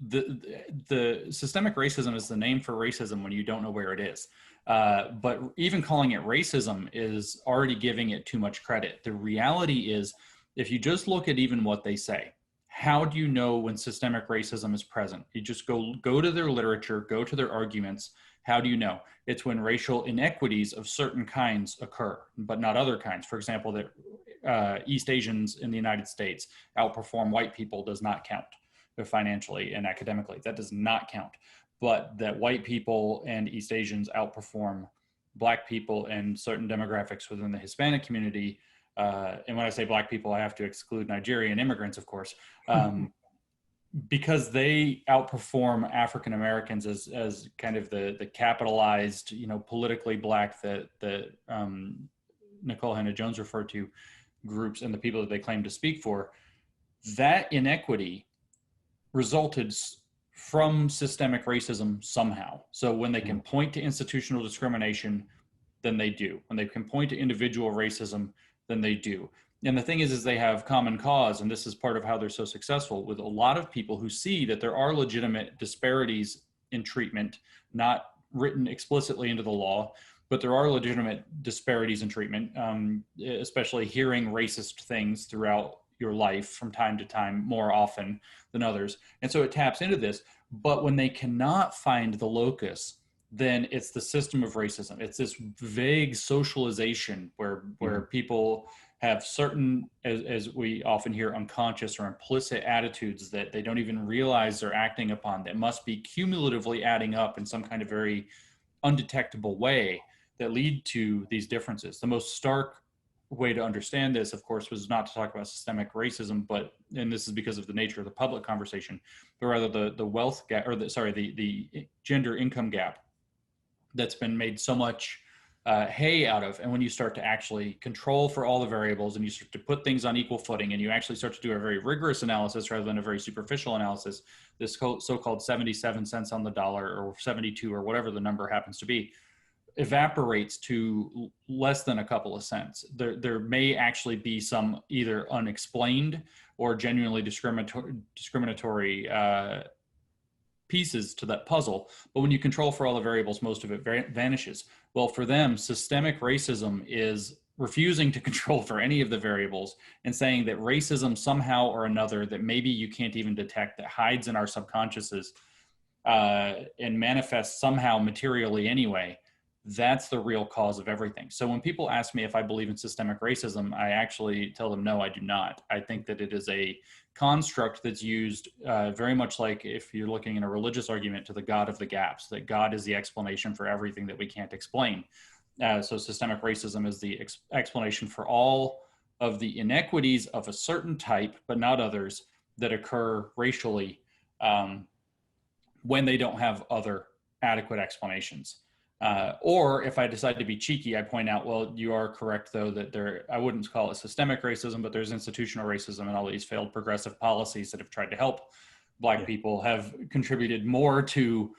the systemic racism is the name for racism when you don't know where it is. But even calling it racism is already giving it too much credit. The reality is, if you just look at even what they say, how do you know when systemic racism is present? You just go to their literature, go to their arguments. How do you know? It's when racial inequities of certain kinds occur, but not other kinds. For example, that East Asians in the United States outperform white people does not count financially and academically. That does not count. But that white people and East Asians outperform Black people and certain demographics within the Hispanic community. And when I say Black people, I have to exclude Nigerian immigrants, of course, because they outperform African Americans as kind of the capitalized, politically Black that Nicole Hannah-Jones referred to groups and the people that they claim to speak for. That inequity resulted from systemic racism somehow. So when they can point to institutional discrimination, then they do. When they can point to individual racism, then they do. And the thing is they have common cause, and this is part of how they're so successful, with a lot of people who see that there are legitimate disparities in treatment, not written explicitly into the law, but there are legitimate disparities in treatment, especially hearing racist things throughout your life from time to time, more often than others. And so it taps into this. But when they cannot find the locus, then it's the system of racism. It's this vague socialization where people have certain, as we often hear, unconscious or implicit attitudes that they don't even realize they're acting upon, that must be cumulatively adding up in some kind of very undetectable way that lead to these differences. The most stark way to understand this, of course, was not to talk about systemic racism, and this is because of the nature of the public conversation, but rather the wealth gap, or the gender income gap that's been made so much hay out of. And when you start to actually control for all the variables and you start to put things on equal footing and you actually start to do a very rigorous analysis rather than a very superficial analysis, this so-called 77 cents on the dollar or 72 or whatever the number happens to be, evaporates to less than a couple of cents. There may actually be some either unexplained or genuinely discriminatory pieces to that puzzle. But when you control for all the variables, most of it vanishes. Well, for them, systemic racism is refusing to control for any of the variables and saying that racism somehow or another that maybe you can't even detect, that hides in our subconsciouses and manifests somehow materially anyway, that's the real cause of everything. So when people ask me if I believe in systemic racism, I actually tell them, no, I do not. I think that it is a construct that's used very much like if you're looking in a religious argument to the God of the gaps, that God is the explanation for everything that we can't explain. So systemic racism is the explanation for all of the inequities of a certain type, but not others, that occur racially when they don't have other adequate explanations. Or if I decide to be cheeky, I point out, well, you are correct, though, that I wouldn't call it systemic racism, but there's institutional racism, and all these failed progressive policies that have tried to help Black people have contributed more to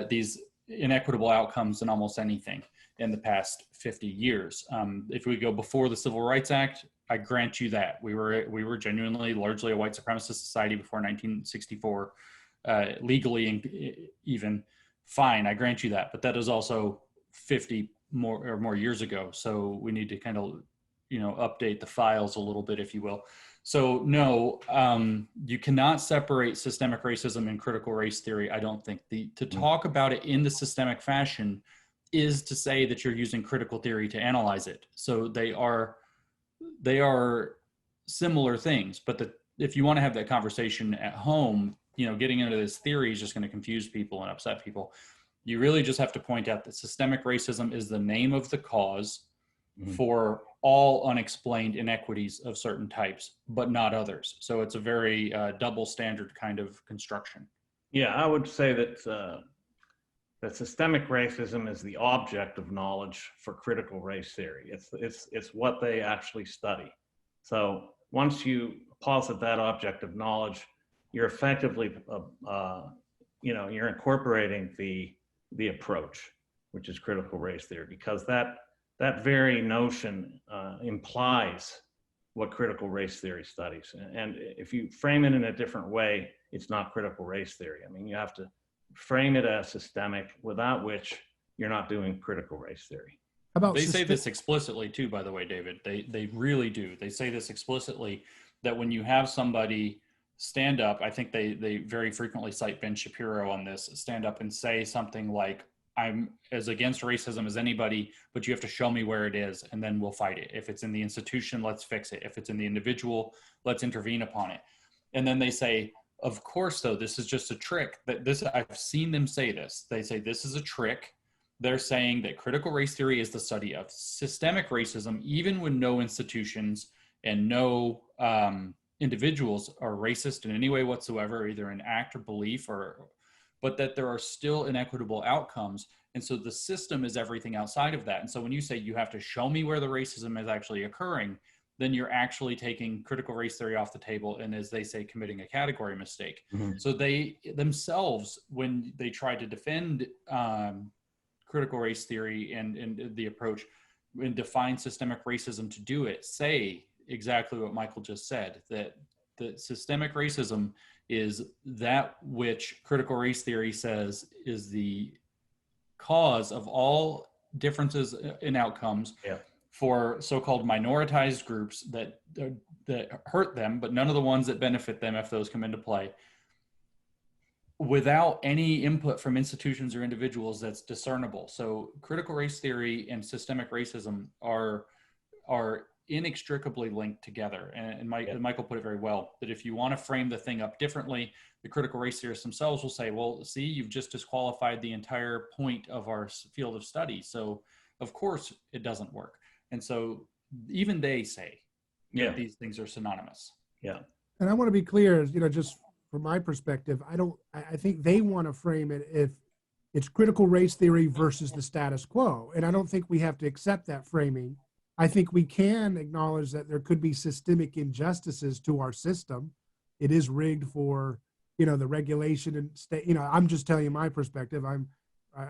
these inequitable outcomes than almost anything in the past 50 years. If we go before the Civil Rights Act, I grant you that. We were genuinely largely a white supremacist society before 1964, legally even. Fine, I grant you that, but that is also 50 more years ago. So we need to kind of, update the files a little bit, if you will. So no, you cannot separate systemic racism and critical race theory. I don't think to talk about it in the systemic fashion is to say that you're using critical theory to analyze it. So they are similar things, but if you want to have that conversation at home, getting into this theory is just going to confuse people and upset people. You really just have to point out that systemic racism is the name of the cause for all unexplained inequities of certain types, but not others. So it's a very double standard kind of construction. Yeah, I would say that that systemic racism is the object of knowledge for critical race theory. It's what they actually study. So once you posit that object of knowledge, you're effectively, you're incorporating the approach, which is critical race theory, because that very notion implies what critical race theory studies. And if you frame it in a different way, it's not critical race theory. I mean, you have to frame it as systemic, without which you're not doing critical race theory. How about they say this explicitly too, by the way, David. They really do. They say this explicitly, that when you have somebody stand up, I think they very frequently cite Ben Shapiro on this, stand up and say something like, I'm as against racism as anybody, but you have to show me where it is, and then we'll fight it. If it's in the institution, let's fix it. If it's in the individual, let's intervene upon it. And then they say, of course, though, this is just a trick. I've seen them say this. They say this is a trick. They're saying that critical race theory is the study of systemic racism, even when no institutions and no individuals are racist in any way whatsoever, either in act or belief, but that there are still inequitable outcomes. And so the system is everything outside of that. And so when you say you have to show me where the racism is actually occurring, then you're actually taking critical race theory off the table, and, as they say, committing a category mistake. So they themselves, when they try to defend critical race theory and the approach and define systemic racism to do it, say exactly what Michael just said, that the systemic racism is that which critical race theory says is the cause of all differences in outcomes for so-called minoritized groups that hurt them, but none of the ones that benefit them, if those come into play, without any input from institutions or individuals that's discernible. So critical race theory and systemic racism are inextricably linked together. And Michael put it very well, that if you want to frame the thing up differently, the critical race theorists themselves will say, well, see, you've just disqualified the entire point of our field of study. So of course it doesn't work. And so even they say that these things are synonymous. Yeah. And I want to be clear, just from my perspective, I think they want to frame it if it's critical race theory versus the status quo. And I don't think we have to accept that framing. I think we can acknowledge that there could be systemic injustices to our system. It is rigged for, the regulation and state. I'm just telling you my perspective. I'm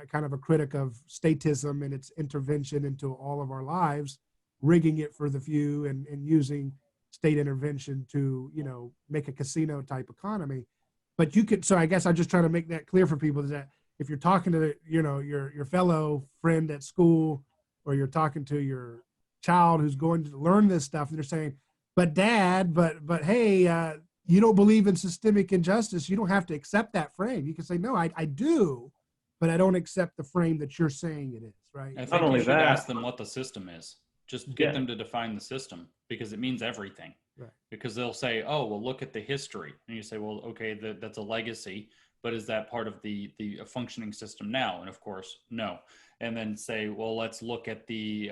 kind of a critic of statism and its intervention into all of our lives, rigging it for the few and using state intervention to, make a casino type economy. But so I guess I'm just trying to make that clear for people, is that if you're talking to, your fellow friend at school, or you're talking to your child who's going to learn this stuff, and they're saying, but dad, but hey, you don't believe in systemic injustice, you don't have to accept that frame. You can say, no, I do, but I don't accept the frame that you're saying it is, right? I think you should ask them what the system is. Just get them to define the system, because it means everything. Right. Because they'll say, oh, well, look at the history. And you say, well, okay, that's a legacy, but is that part of the functioning system now? And of course, no. And then say, well, let's look at the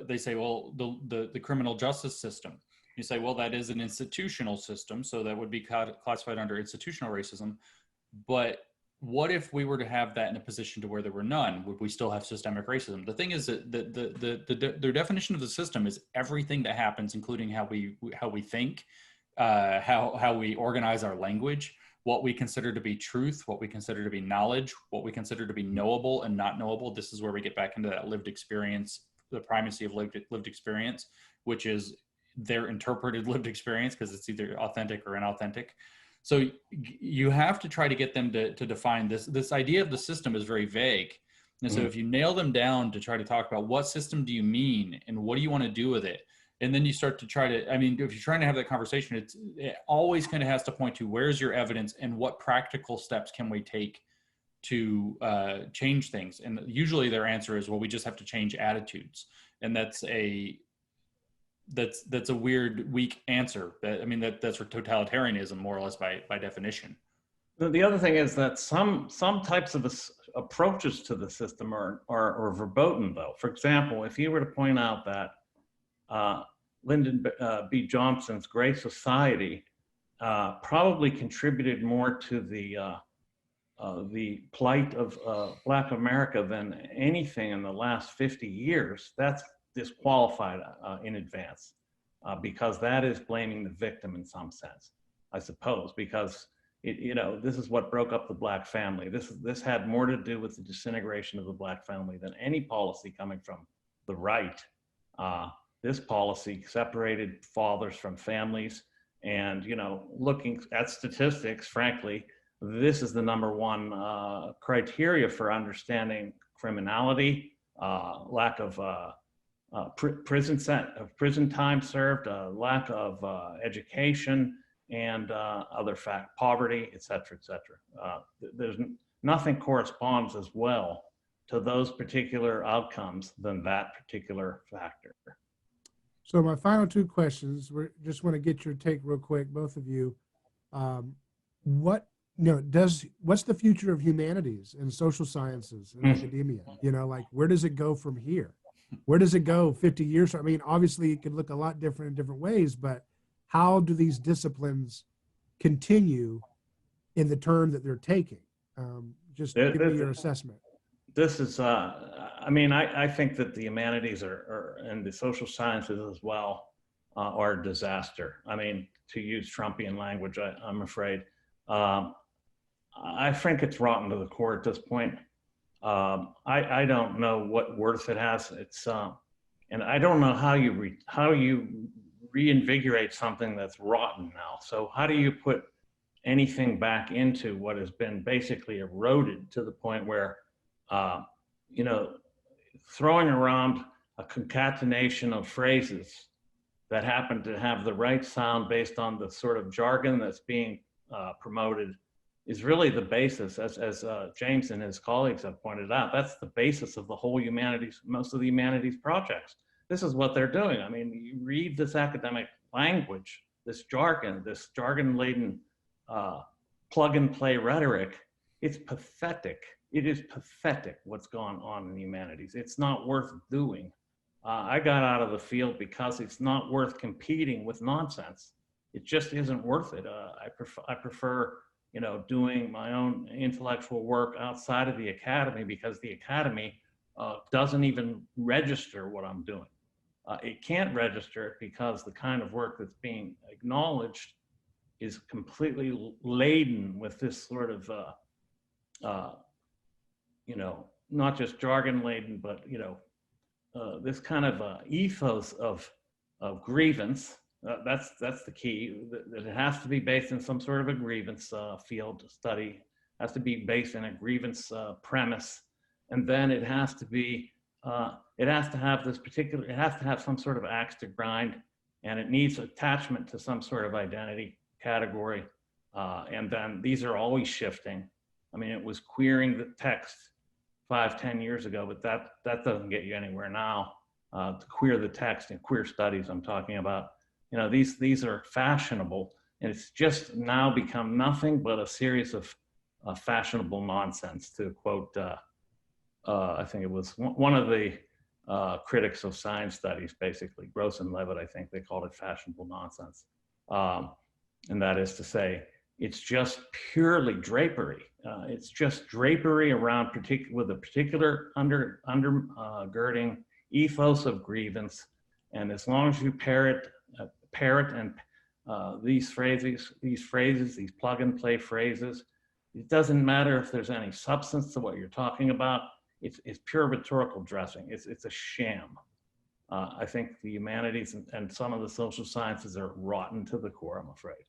they say, well, the criminal justice system. You say, well, that is an institutional system, so that would be classified under institutional racism. But what if we were to have that in a position to where there were none? Would we still have systemic racism? The thing is that their definition of the system is everything that happens, including how we think, how we organize our language, what we consider to be truth, what we consider to be knowledge, what we consider to be knowable and not knowable. This is where we get back into that lived experience, the primacy of lived experience, which is their interpreted lived experience, because it's either authentic or inauthentic. So you have to try to get them to define this idea of the system is very vague. And so if you nail them down to try to talk about what system do you mean and what do you want to do with it, and then you start to try to, I mean, if you're trying to have that conversation, it always kind of has to point to where's your evidence and what practical steps can we take to change things. And usually their answer is, well, we just have to change attitudes. And that's a weird, weak answer. That's for totalitarianism, more or less by definition. The other thing is that some types of approaches to the system are verboten, though. For example, if you were to point out that Lyndon B. Johnson's Great Society probably contributed more to the plight of Black America than anything in the last 50 years, that's disqualified in advance, because that is blaming the victim in some sense, I suppose, because this is what broke up the Black family. This had more to do with the disintegration of the Black family than any policy coming from the right. This policy separated fathers from families, and looking at statistics, frankly, this is the number one criteria for understanding criminality, lack of prison time served, lack of education, and other poverty, et cetera, et cetera. There's nothing corresponds as well to those particular outcomes than that particular factor. So my final two questions, we just want to get your take real quick, both of you. What's the future of humanities and social sciences and academia? Where does it go from here? Where does it go 50 years? I mean, obviously it could look a lot different in different ways, but how do these disciplines continue in the turn that they're taking? Just give me your assessment. This is, I think that the humanities and the social sciences as well are a disaster. I mean, to use Trumpian language, I'm afraid. I think it's rotten to the core at this point. I don't know what worth it has. It's and I don't know how you reinvigorate something that's rotten now. So how do you put anything back into what has been basically eroded to the point where throwing around a concatenation of phrases that happen to have the right sound based on the sort of jargon that's being promoted is really the basis, as James and his colleagues have pointed out. That's the basis of the whole humanities, most of the humanities projects. This is what they're doing. I mean, you read this academic language, this jargon-laden plug-and-play rhetoric. It's pathetic. It is pathetic what's gone on in the humanities. It's not worth doing. I got out of the field because it's not worth competing with nonsense. It just isn't worth it. I prefer doing my own intellectual work outside of the academy, because the academy doesn't even register what I'm doing. It can't register it because the kind of work that's being acknowledged is completely laden with this sort of, not just jargon laden, but, this kind of ethos of grievance. That's the key. That it has to be based in some sort of a grievance field study. It has to be based in a grievance premise, and then it has to be. It has to have this particular. It has to have some sort of axe to grind, and it needs attachment to some sort of identity category. And then these are always shifting. I mean, it was queering the text 5-10 years ago, but that doesn't get you anywhere now. To queer the text in queer studies, I'm talking about. These are fashionable, and it's just now become nothing but a series of fashionable nonsense. To quote, I think it was one of the critics of science studies, basically. Gross and Levitt, I think they called it fashionable nonsense. And that is to say, it's just purely drapery. It's just drapery around with a particular undergirding ethos of grievance. And as long as you parrot and these phrases, these plug and play phrases, it doesn't matter if there's any substance to what you're talking about. It's pure rhetorical dressing. It's a sham. I think the humanities and some of the social sciences are rotten to the core, I'm afraid.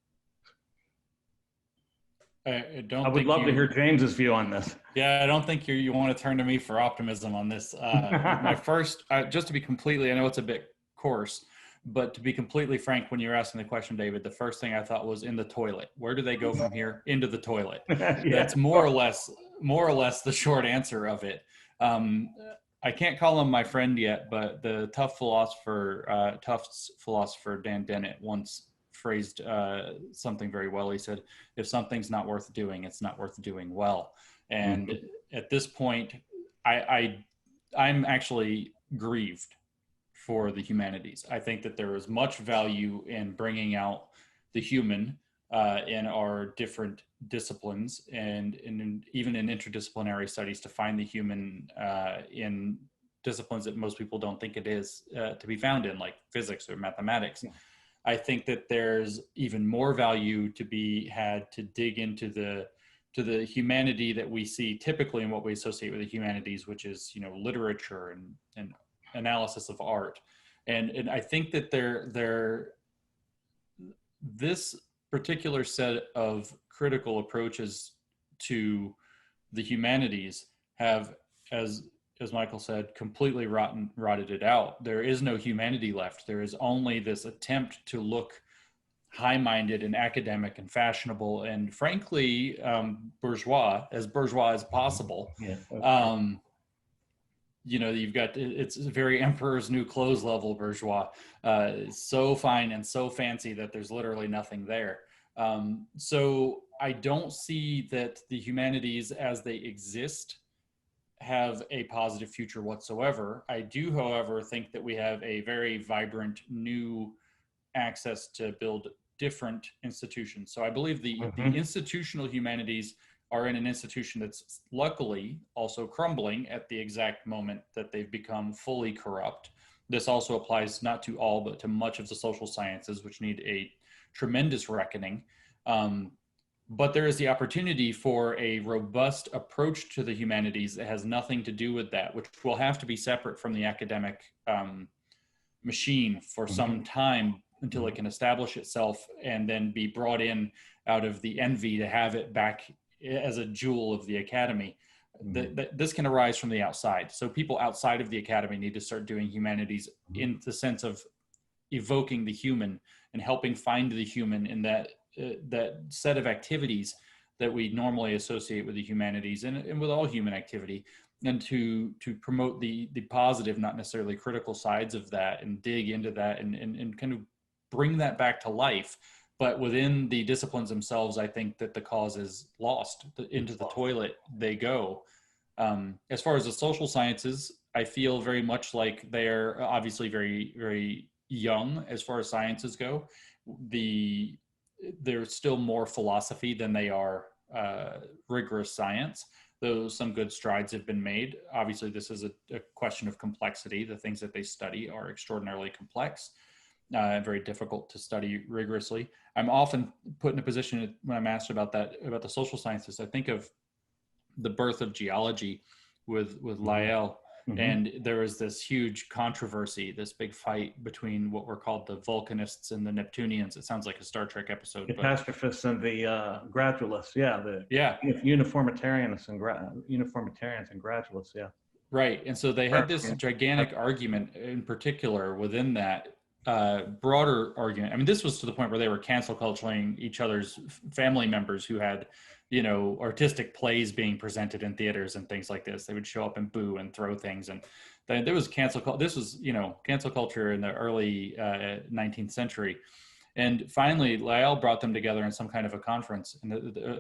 I would love to hear James's view on this. Yeah, I don't think you want to turn to me for optimism on this. My first, just to be completely, I know it's a bit coarse, but to be completely frank, when you were asking the question, David, the first thing I thought was in the toilet. Where do they go from here? Into the toilet. Yeah. That's more or less the short answer of it. I can't call him my friend yet, but the Tufts philosopher Dan Dennett once phrased something very well. He said, if something's not worth doing, it's not worth doing well. And at this point, I'm actually grieved for the humanities. I think that there is much value in bringing out the human in our different disciplines and even in interdisciplinary studies to find the human in disciplines that most people don't think it is to be found in, like physics or mathematics. Yeah. I think that there's even more value to be had to dig into the humanity that we see typically in what we associate with the humanities, which is, literature and analysis of art. And I think that this particular set of critical approaches to the humanities have, as Michael said, completely rotted it out. There is no humanity left. There is only this attempt to look high-minded and academic and fashionable and frankly bourgeois as possible. Yeah, you've got, it's very Emperor's New Clothes level bourgeois, so fine and so fancy that there's literally nothing there. So I don't see that the humanities as they exist have a positive future whatsoever. I do, however, think that we have a very vibrant new access to build different institutions. So I believe the institutional humanities are in an institution that's luckily also crumbling at the exact moment that they've become fully corrupt. This also applies not to all, but to much of the social sciences, which need a tremendous reckoning. But there is the opportunity for a robust approach to the humanities that has nothing to do with that, which will have to be separate from the academic machine for some time until it can establish itself and then be brought in out of the envy to have it back as a jewel of the academy. This can arise from the outside. So people outside of the academy need to start doing humanities in the sense of evoking the human and helping find the human in that set of activities that we normally associate with the humanities and with all human activity, and to promote the positive, not necessarily critical sides of that, and dig into that and kind of bring that back to life. But within the disciplines themselves, I think that the cause is lost. Into the toilet they go. As far as the social sciences, I feel very much like they're obviously very, very young as far as sciences go. There's still more philosophy than they are rigorous science, though some good strides have been made. Obviously, this is a question of complexity. The things that they study are extraordinarily complex. Very difficult to study rigorously. I'm often put in a position when I'm asked about the social sciences, I think of the birth of geology with Lyell. And there was this huge controversy, this big fight between what were called the Vulcanists and the Neptunians. It sounds like a Star Trek episode. Catastrophists and the gradualists, uniformitarians and gradualists, yeah. Right, and so they had this gigantic argument in particular within that broader argument. I mean, this was to the point where they were cancel culturing each other's family members who had, artistic plays being presented in theaters and things like this. They would show up and boo and throw things, and there was cancel culture in the early 19th century. And finally, Lyell brought them together in some kind of a conference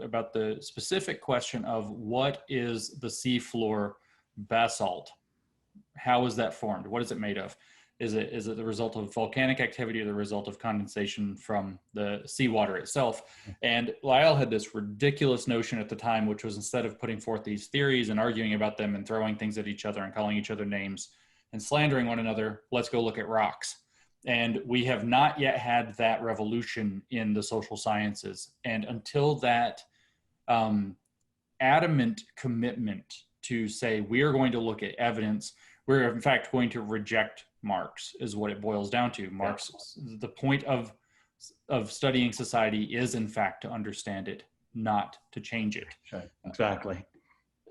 about the specific question of what is the seafloor basalt. how is that formed? What is it made of? Is it the result of volcanic activity or the result of condensation from the seawater itself? And Lyell had this ridiculous notion at the time, which was, instead of putting forth these theories and arguing about them and throwing things at each other and calling each other names and slandering one another, let's go look at rocks. And we have not yet had that revolution in the social sciences. And until that adamant commitment to say, we are going to look at evidence, we're in fact going to reject Marx, is what it boils down to. Marx, the point of studying society is in fact to understand it, not to change it. Exactly.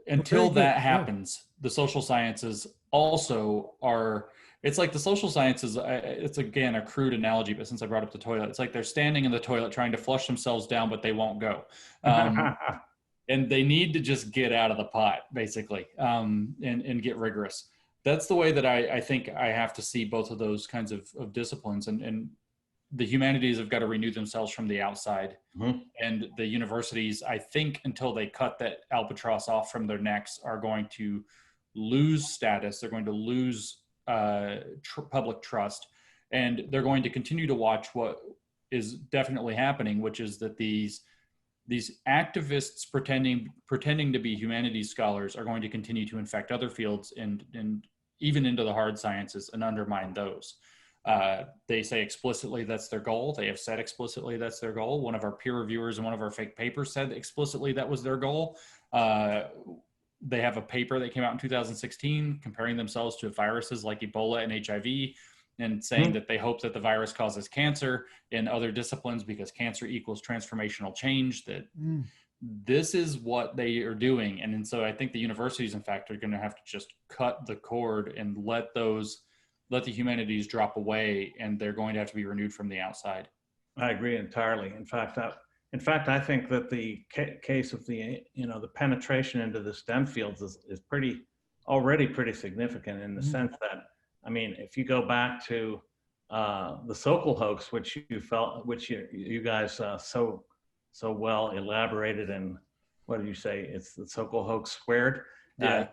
Until that happens, the social sciences also are, it's like the social sciences, it's again a crude analogy, but since I brought up the toilet, it's like they're standing in the toilet trying to flush themselves down, but they won't go. And they need to just get out of the pot, basically, and get rigorous. That's the way that I think I have to see both of those kinds of disciplines. And the humanities have got to renew themselves from the outside. And the universities, I think, until they cut that albatross off from their necks, are going to lose status. They're going to lose public trust. And they're going to continue to watch what is definitely happening, which is that these activists pretending to be humanities scholars are going to continue to infect other fields and even into the hard sciences and undermine those. They say explicitly that's their goal. They have said explicitly that's their goal. One of our peer reviewers in one of our fake papers said explicitly that was their goal. They have a paper that came out in 2016 comparing themselves to viruses like Ebola and HIV, and saying that they hope that the virus causes cancer in other disciplines because cancer equals transformational change, that this is what they are doing. And so I think the universities, in fact, are going to have to just cut the cord and let the humanities drop away, and they're going to have to be renewed from the outside. I agree entirely. In fact, I think that the case of the penetration into the STEM fields is already pretty significant, in the sense that, I mean, if you go back to the Sokol hoax, which you guys so well elaborated, and what did you say? It's the Sokol hoax squared. Yeah.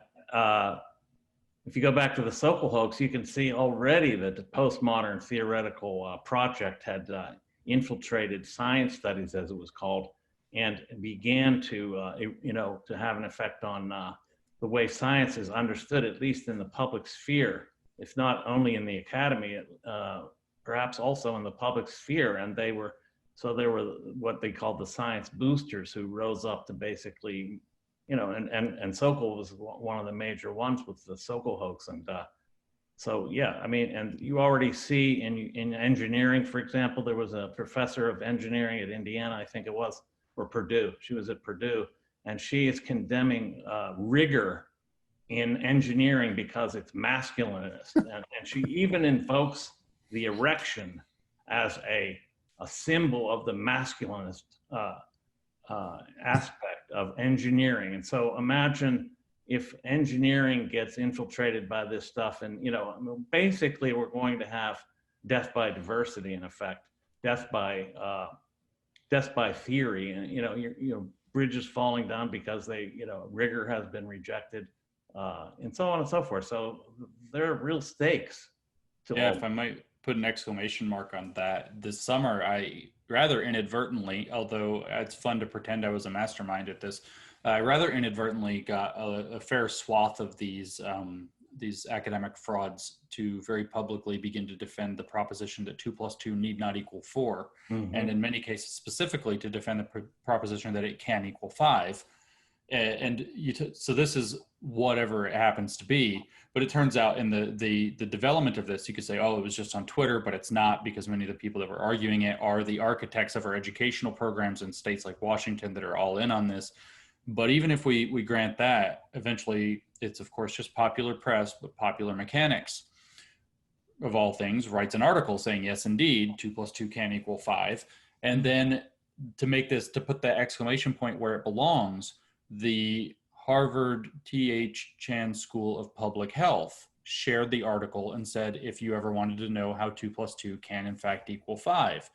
If you go back to the Sokol hoax, you can see already that the postmodern theoretical project had infiltrated science studies, as it was called, and began to have an effect on the way science is understood, at least in the public sphere, if not only in the academy, perhaps also in the public sphere. And there were what they called the science boosters, who rose up to basically, and Sokol was one of the major ones with the Sokol hoax. And so, yeah, I mean, and you already see in engineering, for example, there was a professor of engineering at Indiana, I think it was, or Purdue. She was at Purdue, and she is condemning rigor in engineering because it's masculinist. And she even invokes the erection as a symbol of the masculinist aspect of engineering. And so imagine if engineering gets infiltrated by this stuff, and basically we're going to have death by diversity, in effect, death by theory, and bridges falling down because rigor has been rejected, and so on and so forth. So there are real stakes. If I might put an exclamation mark on that, this summer I rather inadvertently, although it's fun to pretend I was a mastermind at this, I rather inadvertently got a fair swath of these academic frauds to very publicly begin to defend the proposition that 2 + 2 need not equal 4, and in many cases specifically to defend the proposition that it can equal 5. So this is whatever it happens to be, but it turns out in the development of this, you could say, oh, it was just on Twitter, but it's not, because many of the people that were arguing it are the architects of our educational programs in states like Washington that are all in on this. But even if we grant that, eventually it's of course just popular press, but Popular Mechanics, of all things, writes an article saying, yes, indeed, 2 + 2 can equal 5. And then to put the exclamation point where it belongs, the Harvard T.H. Chan School of Public Health shared the article and said, if you ever wanted to know how 2 + 2 can in fact equal 5.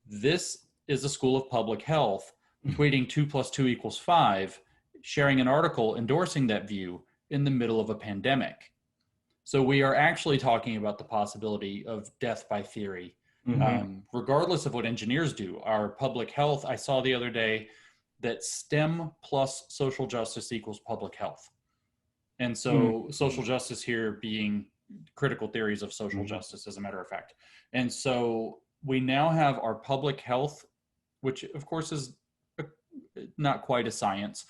This is a school of public health tweeting 2 + 2 equals 5, sharing an article endorsing that view in the middle of a pandemic. So we are actually talking about the possibility of death by theory, regardless of what engineers do. Our public health, I saw the other day that STEM plus social justice equals public health. And so social justice here being critical theories of social justice, as a matter of fact. And so we now have our public health, which of course is not quite a science,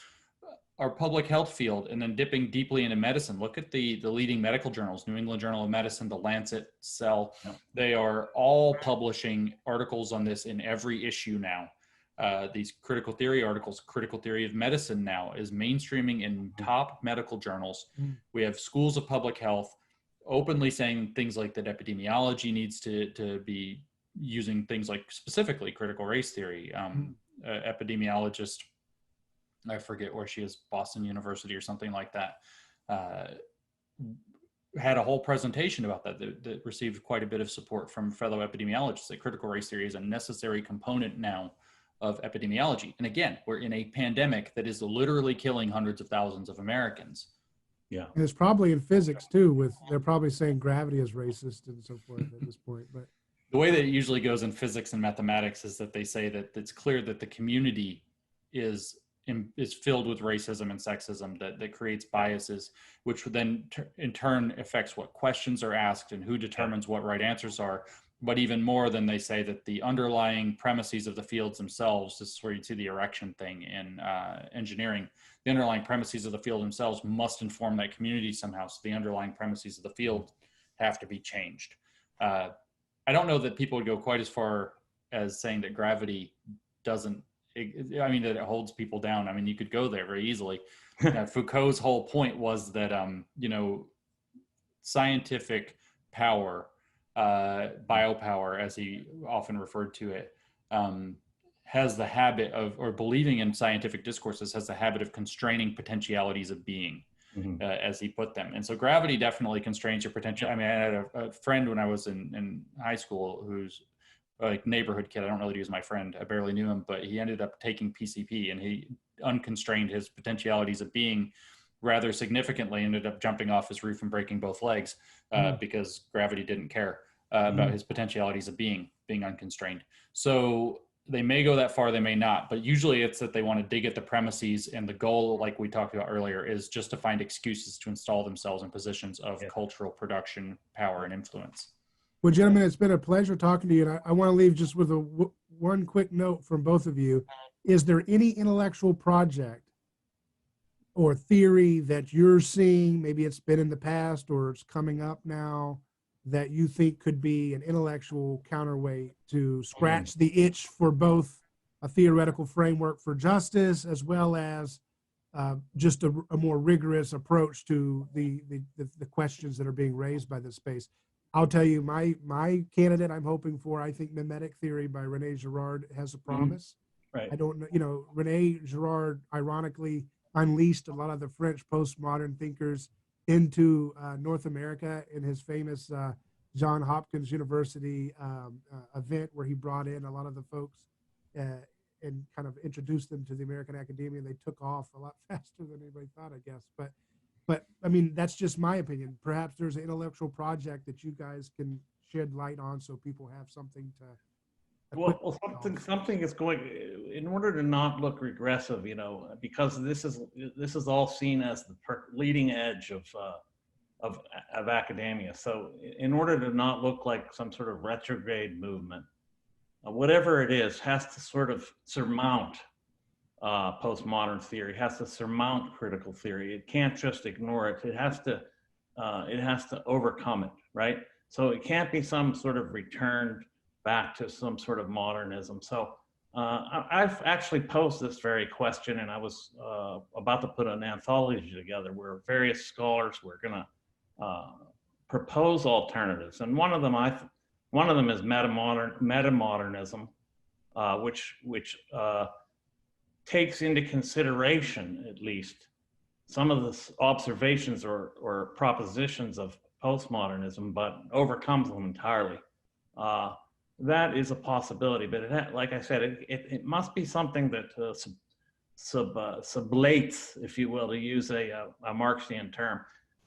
our public health field, and then dipping deeply into medicine. Look at the leading medical journals, New England Journal of Medicine, The Lancet, Cell. They are all publishing articles on this in every issue now. These critical theory articles, critical theory of medicine now is mainstreaming in top medical journals. We have schools of public health openly saying things like that epidemiology needs to be using things like specifically critical race theory. Epidemiologist, I forget where she is, Boston University or something like that, had a whole presentation about that received quite a bit of support from fellow epidemiologists, that critical race theory is a necessary component now of epidemiology. And again, we're in a pandemic that is literally killing hundreds of thousands of Americans. Yeah. And it's probably in physics too, they're probably saying gravity is racist and so forth at this point. But the way that it usually goes in physics and mathematics is that they say that it's clear that the community is filled with racism and sexism that creates biases, which then in turn affects what questions are asked and who determines what right answers are. But even more than they say that the underlying premises of the fields themselves, this is where you see the erection thing in engineering, the underlying premises of the field themselves must inform that community somehow. So the underlying premises of the field have to be changed. I don't know that people would go quite as far as saying that gravity doesn't, I mean, that it holds people down. I mean, you could go there very easily. Foucault's whole point was that, scientific power, biopower, as he often referred to it, has the habit of, or believing in scientific discourses has the habit of constraining potentialities of being, as he put them. And so gravity definitely constrains your potential. I mean, I had a friend when I was in high school who's like neighborhood kid. I don't know that he was my friend. I barely knew him, but he ended up taking PCP and he unconstrained his potentialities of being rather significantly, ended up jumping off his roof and breaking both legs because gravity didn't care about his potentialities of being unconstrained. So they may go that far, they may not, but usually it's that they want to dig at the premises, and the goal, like we talked about earlier, is just to find excuses to install themselves in positions of cultural production, power, and influence. Well, gentlemen, it's been a pleasure talking to you, and I want to leave just with one quick note from both of you. Is there any intellectual project or theory that you're seeing, maybe it's been in the past or it's coming up now, that you think could be an intellectual counterweight to scratch the itch for both a theoretical framework for justice as well as just a more rigorous approach to the questions that are being raised by this space? I'll tell you, my candidate I'm hoping for, I think mimetic theory by René Girard has a promise. Right. I don't know, René Girard ironically unleashed a lot of the French postmodern thinkers into North America in his famous Johns Hopkins University event where he brought in a lot of the folks and kind of introduced them to the American academia, and they took off a lot faster than anybody thought, I guess. But I mean, that's just my opinion. Perhaps there's an intellectual project that you guys can shed light on so people have something to. Well, something is going, in order to not look regressive, because this is all seen as the leading edge of academia. So in order to not look like some sort of retrograde movement, whatever it is, has to sort of surmount postmodern theory, has to surmount critical theory. It can't just ignore it. It has to overcome it, right? So it can't be some sort of return back to some sort of modernism. So I've actually posed this very question, and I was about to put an anthology together where various scholars were going to propose alternatives, and one of them is metamodernism, which takes into consideration at least some of the observations or propositions of postmodernism, but overcomes them entirely. That is a possibility, but like I said, it must be something that sublates, if you will, to use a Marxian term,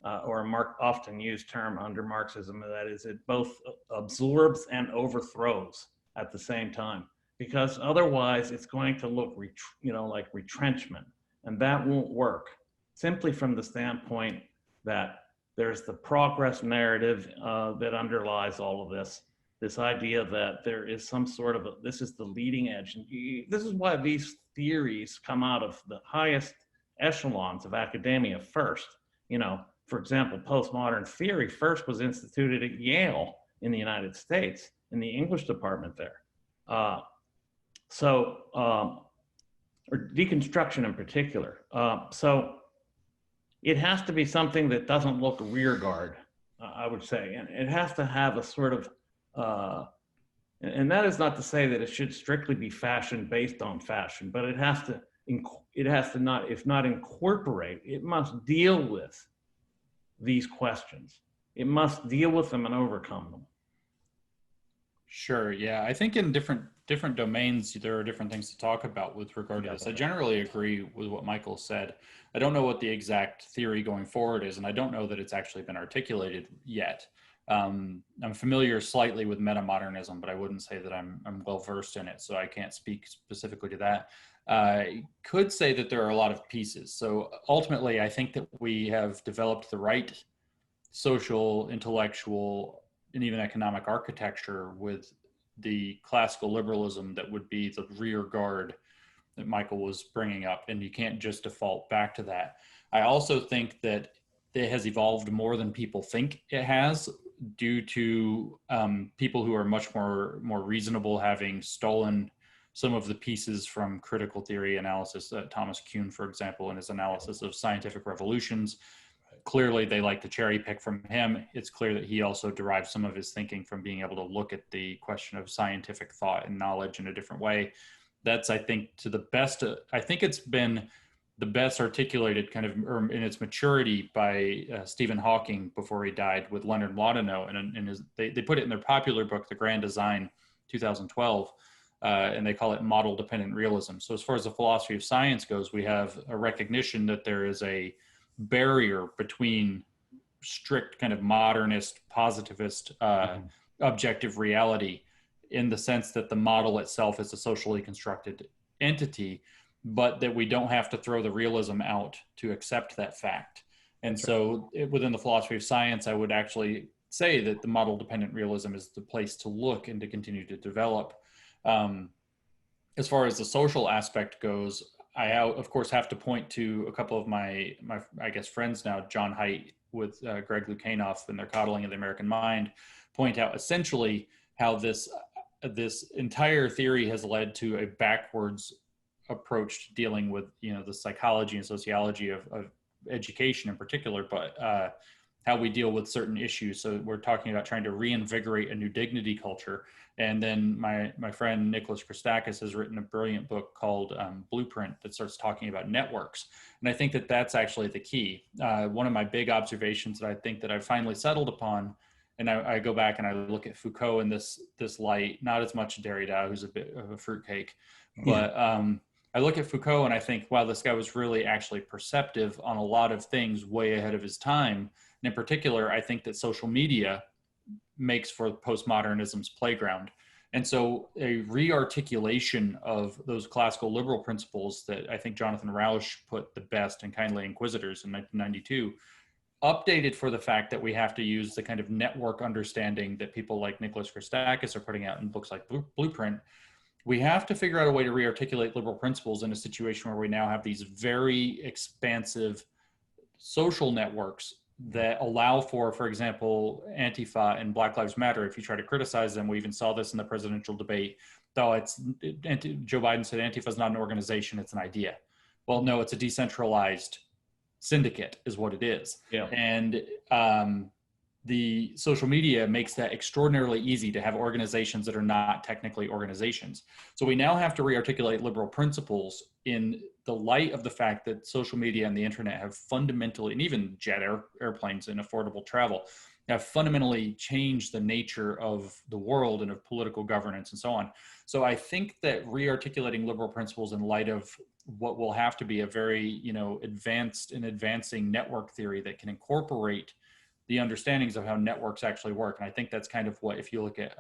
or a often used term under Marxism, that is, it both absorbs and overthrows at the same time, because otherwise it's going to look, like retrenchment, and that won't work. Simply from the standpoint that there's the progress narrative that underlies all of this idea that there is some sort of this is the leading edge. And this is why these theories come out of the highest echelons of academia first. For example, postmodern theory first was instituted at Yale in the United States, in the English department there. Or deconstruction in particular. So it has to be something that doesn't look rearguard, I would say. And it has to have a sort of, and that is not to say that it should strictly be fashion based on fashion, but it has to not, if not incorporate, it must deal with these questions. It must deal with them and overcome them. Sure. Yeah. I think in different domains, there are different things to talk about with regard to this. I generally agree with what Michael said. I don't know what the exact theory going forward is, and I don't know that it's actually been articulated yet. I'm familiar slightly with metamodernism, but I wouldn't say that I'm well versed in it, so I can't speak specifically to that. I could say that there are a lot of pieces. So ultimately, I think that we have developed the right social, intellectual, and even economic architecture with the classical liberalism that would be the rear guard that Michael was bringing up, and you can't just default back to that. I also think that it has evolved more than people think it has, due to people who are much more reasonable having stolen some of the pieces from critical theory analysis. Thomas Kuhn, for example, in his analysis of scientific revolutions, clearly they like to cherry pick from him. It's clear that he also derived some of his thinking from being able to look at the question of scientific thought and knowledge in a different way. That's, I think, to the best, I think it's been the best articulated kind of in its maturity by Stephen Hawking before he died, with Leonard Mlodinow. And they put it in their popular book, The Grand Design, 2012, and they call it model dependent realism. So as far as the philosophy of science goes, we have a recognition that there is a barrier between strict kind of modernist, positivist, objective reality, in the sense that the model itself is a socially constructed entity, but that we don't have to throw the realism out to accept that fact. And so within the philosophy of science, I would actually say that the model dependent realism is the place to look and to continue to develop. As far as the social aspect goes, I, of course, have to point to a couple of my I guess, friends now, John Haidt with Greg Lukianoff and their Coddling of the American Mind, point out essentially how this entire theory has led to a backwards approach to dealing with, the psychology and sociology of education in particular, but how we deal with certain issues. So we're talking about trying to reinvigorate a new dignity culture. And then my friend Nicholas Christakis has written a brilliant book called Blueprint that starts talking about networks. And I think that that's actually the key. One of my big observations that I think that I've finally settled upon, and I go back and I look at Foucault in this light, not as much Derrida, who's a bit of a fruitcake, but I look at Foucault and I think, wow, this guy was really actually perceptive on a lot of things, way ahead of his time. And in particular, I think that social media makes for postmodernism's playground. And so a re-articulation of those classical liberal principles that I think Jonathan Rausch put the best in Kindly Inquisitors in 1992, updated for the fact that we have to use the kind of network understanding that people like Nicholas Christakis are putting out in books like Blueprint. We have to figure out a way to re-articulate liberal principles in a situation where we now have these very expansive social networks that allow for example, Antifa and Black Lives Matter. If you try to criticize them, we even saw this in the presidential debate, though Joe Biden said Antifa is not an organization, it's an idea. Well, no, it's a decentralized syndicate is what it is. Yeah. And the social media makes that extraordinarily easy to have organizations that are not technically organizations. So we now have to re-articulate liberal principles in the light of the fact that social media and the internet have fundamentally, and even jet airplanes and affordable travel, have fundamentally changed the nature of the world and of political governance and so on. So I think that re-articulating liberal principles in light of what will have to be a very, you know, advanced and advancing network theory that can incorporate the understandings of how networks actually work. And I think that's kind of what, if you look at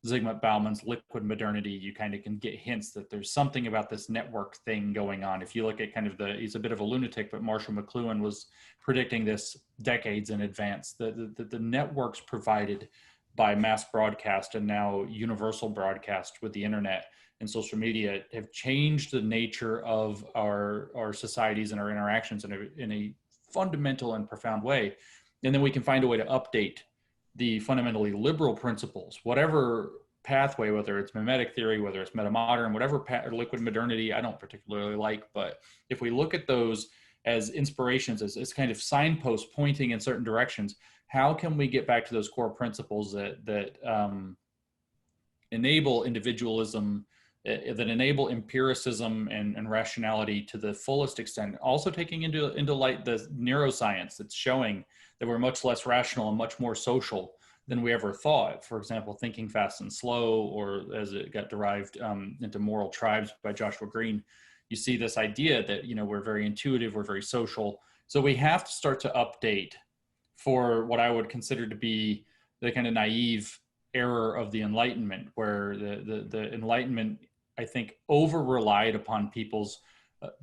Zygmunt Bauman's liquid modernity, you kind of can get hints that there's something about this network thing going on. If you look at kind of he's a bit of a lunatic, but Marshall McLuhan was predicting this decades in advance. The networks provided by mass broadcast and now universal broadcast with the internet and social media have changed the nature of our societies and our interactions in a fundamental and profound way. And then we can find a way to update the fundamentally liberal principles, whatever pathway, whether it's mimetic theory, whether it's metamodern, whatever liquid modernity I don't particularly like. But if we look at those as inspirations, as kind of signposts pointing in certain directions, how can we get back to those core principles that enable individualism, that enable empiricism and rationality to the fullest extent, also taking into light the neuroscience that's showing that we're much less rational and much more social than we ever thought. For example, Thinking Fast and Slow, or as it got derived into Moral Tribes by Joshua Green, you see this idea that, you know, we're very intuitive, we're very social. So we have to start to update for what I would consider to be the kind of naive error of the Enlightenment, where the Enlightenment, I think, over-relied upon people's,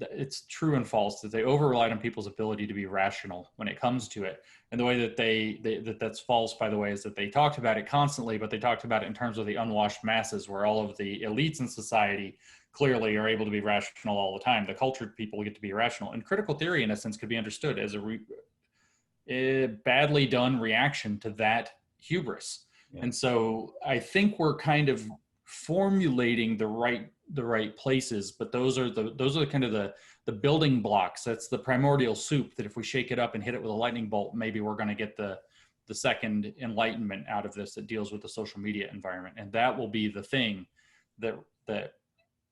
it's true and false, that they over-relied on people's ability to be rational when it comes to it. And the way that that's false, by the way, is that they talked about it constantly, but they talked about it in terms of the unwashed masses, where all of the elites in society clearly are able to be rational all the time. The cultured people get to be irrational. And critical theory, in a sense, could be understood as a badly done reaction to that hubris. Yeah. And so I think we're kind of formulating the right places, but those are kind of the building blocks. That's the primordial soup that if we shake it up and hit it with a lightning bolt, maybe we're going to get the second enlightenment out of this that deals with the social media environment. And that will be the thing that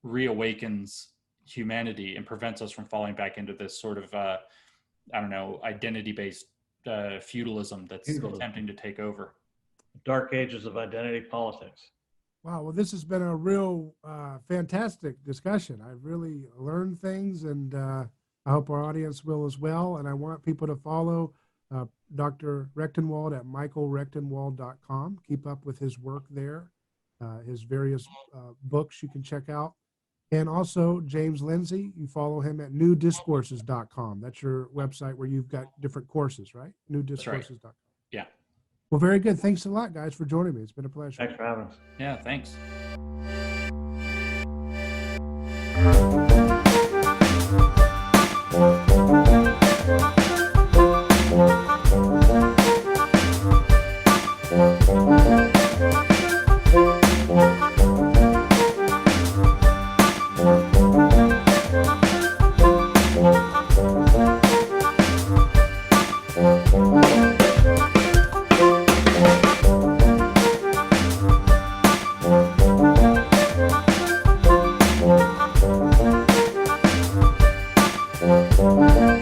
reawakens humanity and prevents us from falling back into this sort of identity-based feudalism that's attempting to take over. Dark ages of identity politics. Wow, well, this has been a real fantastic discussion. I've really learned things, and I hope our audience will as well. And I want people to follow Dr. Rectenwald at michaelrectenwald.com. Keep up with his work there, his various books you can check out. And also James Lindsay, you follow him at newdiscourses.com. That's your website where you've got different courses, right? Newdiscourses.com. Right. Yeah. Well, very good. Thanks a lot, guys, for joining me. It's been a pleasure. Thanks for having us. Yeah, thanks. Thank you.